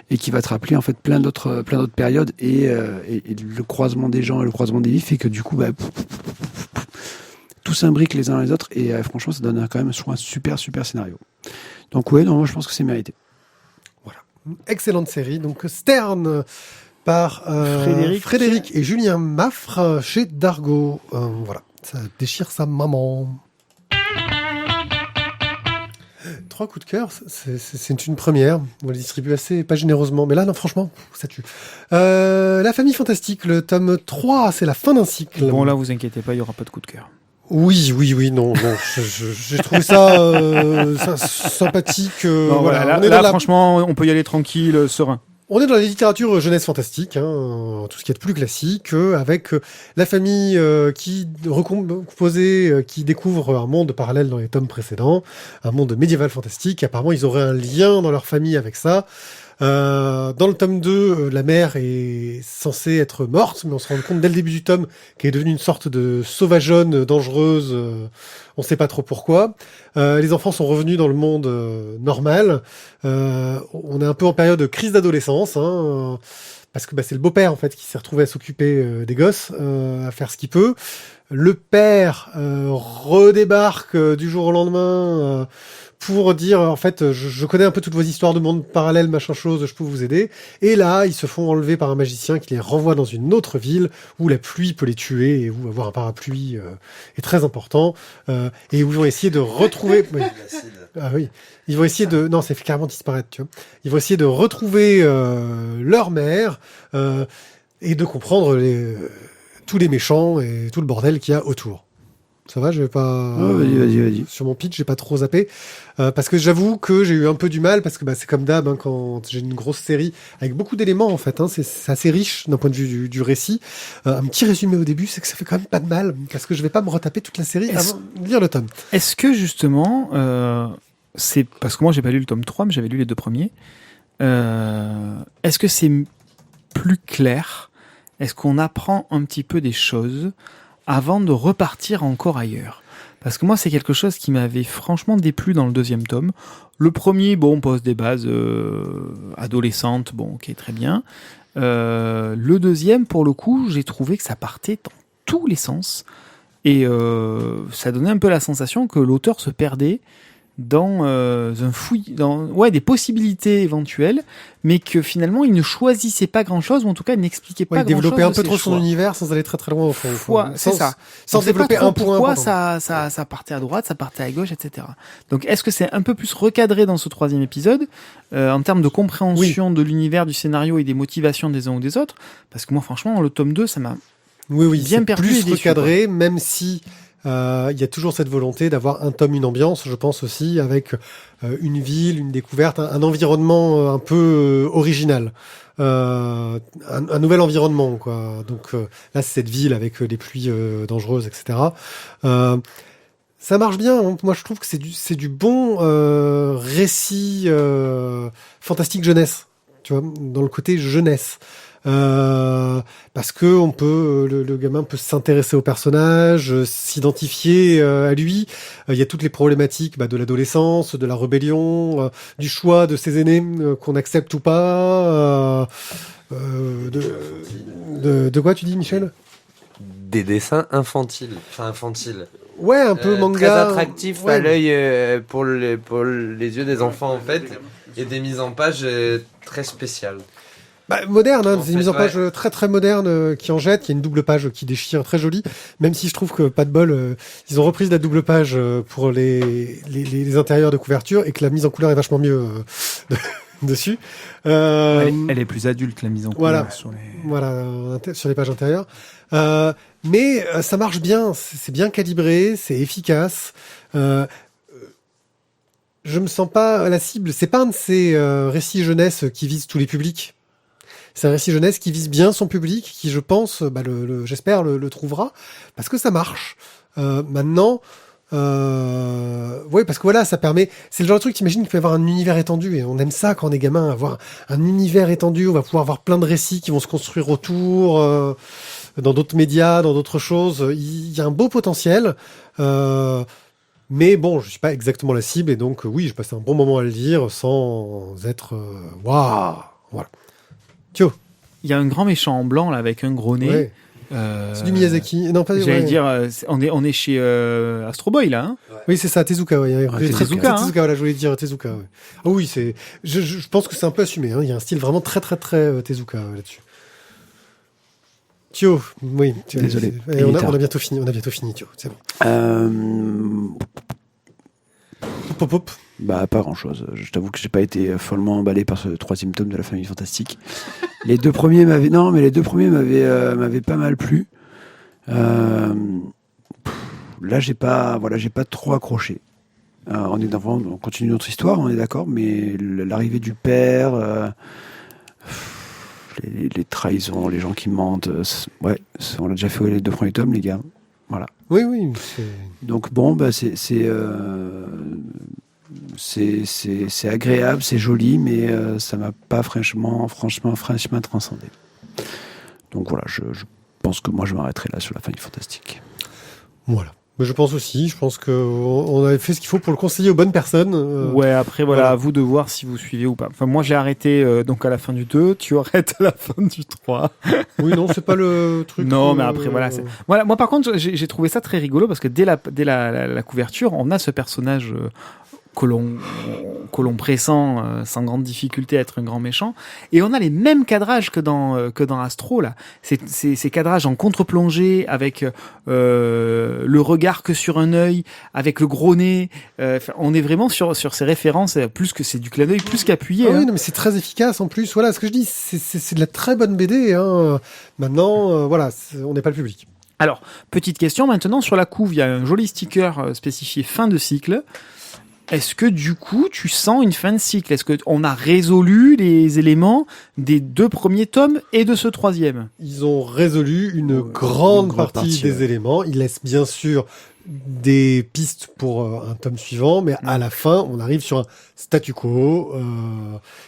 et qui va te rappeler en fait plein d'autres périodes. Et le croisement des gens et le croisement des vies fait que du coup, tout s'imbrique les uns les autres. Et franchement, ça donne quand même, je trouve, un super scénario. Donc ouais, non, moi, je pense que c'est mérité. Excellente série, donc Stern par Frédéric et Julien Maffre chez Dargaud. Voilà, ça déchire sa maman. 3 coups de cœur, c'est une première. On les distribue pas généreusement, mais là, non, franchement, ça tue. La Famille Fantastique, le tome 3, c'est la fin d'un cycle. Bon, là, vous inquiétez pas, il y aura pas de coup de cœur. Oui, non. J'ai trouvé ça sympathique. Non, voilà, là, franchement, on peut y aller tranquille, serein. On est dans la littérature jeunesse fantastique, hein, tout ce qui est de plus classique, avec la famille qui recomposée, qui découvre un monde parallèle dans les tomes précédents, un monde médiéval fantastique. Apparemment, ils auraient un lien dans leur famille avec ça. Dans le tome 2, la mère est censée être morte, mais on se rend compte dès le début du tome qu'elle est devenue une sorte de sauvageonne dangereuse. On sait pas trop pourquoi. Les enfants sont revenus dans le monde normal. On est un peu en période de crise d'adolescence, hein, parce que c'est le beau-père en fait qui s'est retrouvé à s'occuper des gosses, à faire ce qu'il peut. Le père redébarque du jour au lendemain pour dire, en fait, je connais un peu toutes vos histoires de monde parallèle, machin chose, je peux vous aider. Et là, ils se font enlever par un magicien qui les renvoie dans une autre ville où la pluie peut les tuer et où avoir un parapluie est très important. Et où ils vont essayer de retrouver... Oui. Ah oui. Ils vont essayer de... Non, c'est fait carrément disparaître, tu vois. Ils vont essayer de retrouver leur mère et de comprendre tous les méchants et tout le bordel qu'il y a autour. Ça va, je vais pas... Vas-y. Sur mon pitch, j'ai pas trop zappé. Parce que j'avoue que j'ai eu un peu du mal, parce que c'est comme d'hab, hein, quand j'ai une grosse série avec beaucoup d'éléments, en fait. Hein, c'est assez riche d'un point de vue du récit. Un petit résumé au début, c'est que ça fait quand même pas de mal, parce que je vais pas me retaper toute la série avant de lire le tome. Est-ce que justement, c'est parce que moi j'ai pas lu le tome 3, mais j'avais lu les 2 premiers. Est-ce que c'est plus clair? Est-ce qu'on apprend un petit peu des choses avant de repartir encore ailleurs? Parce que moi, c'est quelque chose qui m'avait franchement déplu dans le 2e tome. Le premier, bon, pose des bases adolescentes, bon, ok, très bien. Le 2e, pour le coup, j'ai trouvé que ça partait dans tous les sens. Et ça donnait un peu la sensation que l'auteur se perdait dans un fouillis, dans des possibilités éventuelles, mais que finalement il ne choisissait pas grand chose, ou en tout cas il n'expliquait pas grand chose. Il développait un peu de trop ses son choix. univers sans aller très très loin au fond. C'est ça. Sans développer un point. Pourquoi ça partait à droite, ça partait à gauche, etc. Donc est-ce que c'est un peu plus recadré dans ce 3e épisode en termes de compréhension de l'univers, du scénario et des motivations des uns ou des autres? Parce que moi franchement le tome 2 ça m'a bien perdu plus et déçu, recadré, quoi. Même si il y a toujours cette volonté d'avoir un tome, une ambiance, je pense aussi, avec une ville, une découverte, un environnement un peu original. Un nouvel environnement, quoi. Donc là, c'est cette ville avec les pluies dangereuses, etc. Ça marche bien. Moi, je trouve que c'est du bon récit fantastique jeunesse, tu vois, dans le côté jeunesse. Parce que le gamin peut s'intéresser au personnage, s'identifier à lui. Il y a toutes les problématiques de l'adolescence, de la rébellion, du choix de ses aînés qu'on accepte ou pas. De quoi tu dis, Michel? Des dessins infantiles. Ouais, un peu manga. Très attractifs à l'œil pour les yeux des enfants, en fait. Et des mises en page très spéciales. Moderne, hein, En des fait, mises en page très très modernes qui en jettent. Il y a une double page qui déchire, très jolie. Même si je trouve que pas de bol, ils ont repris la double page pour les intérieurs de couverture et que la mise en couleur est vachement mieux dessus. Elle est plus adulte la mise en couleur sur les pages intérieures. Mais ça marche bien, c'est bien calibré, c'est efficace. Je me sens pas la cible. C'est pas un de ces récits jeunesse qui visent tous les publics. C'est un récit jeunesse qui vise bien son public, qui, je pense, j'espère, le trouvera, parce que ça marche. Maintenant, parce que voilà, ça permet... C'est le genre de truc, t'imagines, qu'il peut y avoir un univers étendu, et on aime ça quand on est gamin, avoir un univers étendu, on va pouvoir avoir plein de récits qui vont se construire autour, dans d'autres médias, dans d'autres choses. Il y a un beau potentiel, mais bon, je suis pas exactement la cible, et donc oui, j'ai passé un bon moment à le lire, sans être... waouh, voilà. Tio. Il y a un grand méchant en blanc là avec un gros nez. Ouais. C'est du Miyazaki. Non, pas. J'allais dire, on est chez Astro Boy là. Hein oui, c'est ça, Tezuka. Ouais. Tezuka. Tezuka, voilà, je voulais dire Tezuka. Ouais. Ah oui, c'est. Je pense que c'est un peu assumé. Hein. Il y a un style vraiment très très très Tezuka là-dessus. Tio, oui. Désolé. On a bientôt fini. On a bientôt fini, Tio. C'est bon. Pop. Pas grand chose. Je t'avoue que j'ai pas été follement emballé par ce 3e tome de la Famille Fantastique. Les 2 premiers m'avaient pas mal plu. Là, j'ai pas trop accroché. On continue notre histoire, on est d'accord, mais l'arrivée du père, les trahisons, les gens qui mentent. On a déjà fait les 2 premiers tomes, les gars. Voilà. Oui. Donc bon, c'est agréable, c'est joli, mais ça m'a pas franchement transcendé. Donc voilà, je pense que moi je m'arrêterai là sur la Famille Fantastique. Voilà. Mais je pense aussi. Je pense qu'on avait fait ce qu'il faut pour le conseiller aux bonnes personnes. Ouais, après, voilà, à vous de voir si vous suivez ou pas. Enfin, moi, j'ai arrêté donc à la fin du 2. Tu arrêtes à la fin du 3. Oui, non, c'est pas le truc. Non, mais après, voilà. Voilà. Moi, par contre, j'ai trouvé ça très rigolo parce que dès la couverture, on a ce personnage que l'on pressent sans grande difficulté à être un grand méchant, et on a les mêmes cadrages que dans Astro là. Ces cadrages en contre-plongée avec le regard que sur un œil, avec le gros nez. On est vraiment sur ces références, plus que c'est du clin d'œil plus qu'appuyé. Oui, non, mais c'est très efficace en plus. Voilà, ce que je dis, c'est de la très bonne BD. Maintenant, voilà, on n'est pas le public. Alors, petite question maintenant sur la couve, il y a un joli sticker spécifié fin de cycle. Est-ce que du coup, tu sens une fin de cycle ? Est-ce qu'on a résolu les éléments des 2 premiers tomes et de ce 3e ? Ils ont résolu une grande partie des éléments. Ils laissent bien sûr des pistes pour un tome suivant, mais à la fin, on arrive sur un statu quo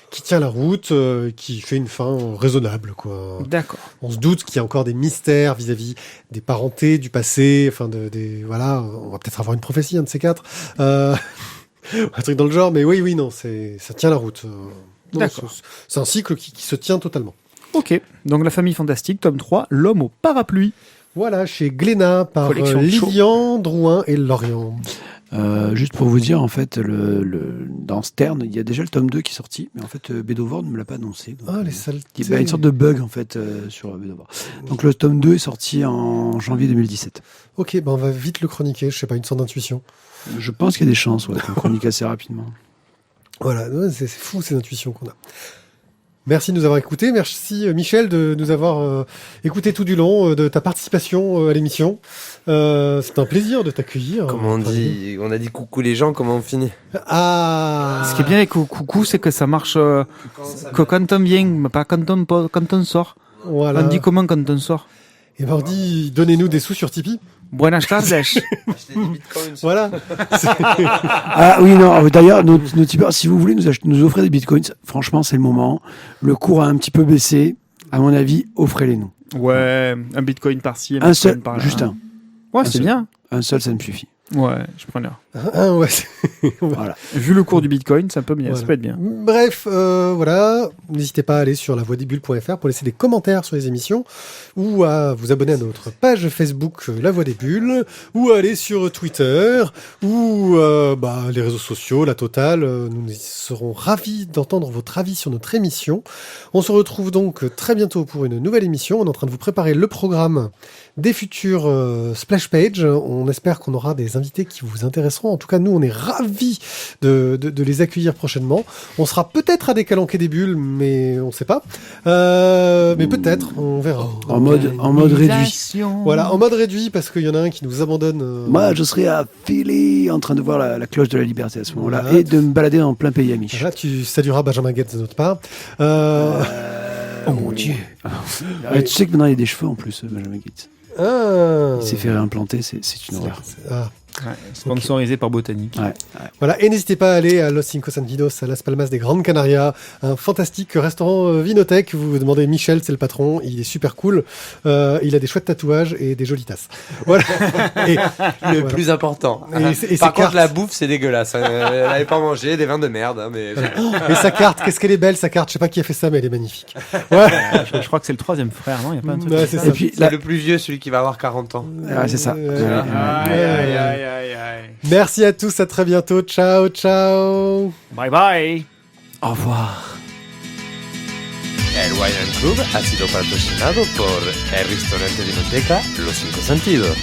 qui tient la route, qui fait une fin raisonnable, quoi. D'accord. On se doute qu'il y a encore des mystères vis-à-vis des parentés du passé, enfin voilà, on va peut-être avoir une prophétie, un de ces 4. Un truc dans le genre, mais oui, non, ça tient la route. Non, D'accord. C'est un cycle qui se tient totalement. Ok, donc la Famille Fantastique, tome 3, L'homme au parapluie. Voilà, chez Glénat, par Collection Lilian, Drouin et Lorient. Juste pour vous dire, en fait, dans Stern, il y a déjà le tome 2 qui est sorti, mais en fait, Bédovore ne me l'a pas annoncé. Donc, Les saletés. il y a une sorte de bug, en fait, sur Bédovore. Donc le tome 2 est sorti en janvier 2017. Ok, on va vite le chroniquer, je sais pas, une sorte d'intuition. Je pense qu'il y a des chances qu'on chronique assez rapidement. Voilà, c'est fou ces intuitions qu'on a. Merci de nous avoir écoutés. Merci Michel de nous avoir écouté tout du long, de ta participation à l'émission. C'est un plaisir de t'accueillir. Comment on a dit coucou les gens, comment on finit? Ce qui est bien avec coucou, c'est que ça marche que quand on vient, mais pas quand on sort. Voilà. On dit comment quand on sort? Et ben on dit donnez-nous des sous sur Tipeee. Buenas tardes. Voilà. Ah oui, non, d'ailleurs, nos tipeurs, si vous voulez nous offrir des bitcoins, franchement, c'est le moment. Le cours a un petit peu baissé. À mon avis, offrez-les-nous. Ouais, un bitcoin par-ci, un seul, par là. juste un. Ouais, c'est bien. Un seul, ça me suffit. Ouais, je prends l'heure. Ouais. Voilà. Vu le cours du bitcoin, ça peut bien, Voilà. ça peut être bien. Bref, voilà. N'hésitez pas à aller sur lavoidesbulles.fr pour laisser des commentaires sur les émissions ou à vous abonner à notre page Facebook La Voix des Bulles ou à aller sur Twitter ou les réseaux sociaux, la totale. Nous serons ravis d'entendre votre avis sur notre émission. On se retrouve donc très bientôt pour une nouvelle émission. On est en train de vous préparer le programme des futurs splash pages. On espère qu'on aura des invités qui vous intéresseront. En tout cas, nous, on est ravis de les accueillir prochainement. On sera peut-être à Décalanquer des Bulles, mais on ne sait pas. Mais peut-être, on verra. En mode réduit. Voilà, en mode réduit, parce qu'il y en a un qui nous abandonne. Moi, je serai à Philly, en train de voir la cloche de la liberté à ce moment-là, Voilà. et de me balader dans plein pays amiche. Là, tu salueras Benjamin Gates de notre part. Oh mon Dieu. Tu sais que maintenant, il y a des cheveux en plus, Benjamin Gates. Il s'est fait réimplanter, c'est une horreur. Ouais, sponsorisé par Botanique. Ouais. Voilà, et n'hésitez pas à aller à Los Cinco Sentidos, à Las Palmas des Grandes Canarias, un fantastique restaurant Vinothèque. Vous demandez Michel, c'est le patron, il est super cool. Il a des chouettes tatouages et des jolies tasses. Voilà. Et, Le plus important. Et Par ses contre, cartes. la bouffe, c'est dégueulasse. Elle n'avait pas mangé des vins de merde. Mais... Et sa carte, qu'est-ce qu'elle est belle, sa carte. Je sais pas qui a fait ça, mais elle est magnifique. Ouais. Je crois que c'est le 3e frère, non? Il y a pas un truc. Ouais, c'est ça. Et puis, C'est le plus vieux, celui qui va avoir 40 ans. c'est ça. Merci à tous, à très bientôt. Ciao, ciao. Bye bye. Au revoir. El Wine Club ha sido patrocinado por el restaurante Vinoteca Los Cinco Sentidos.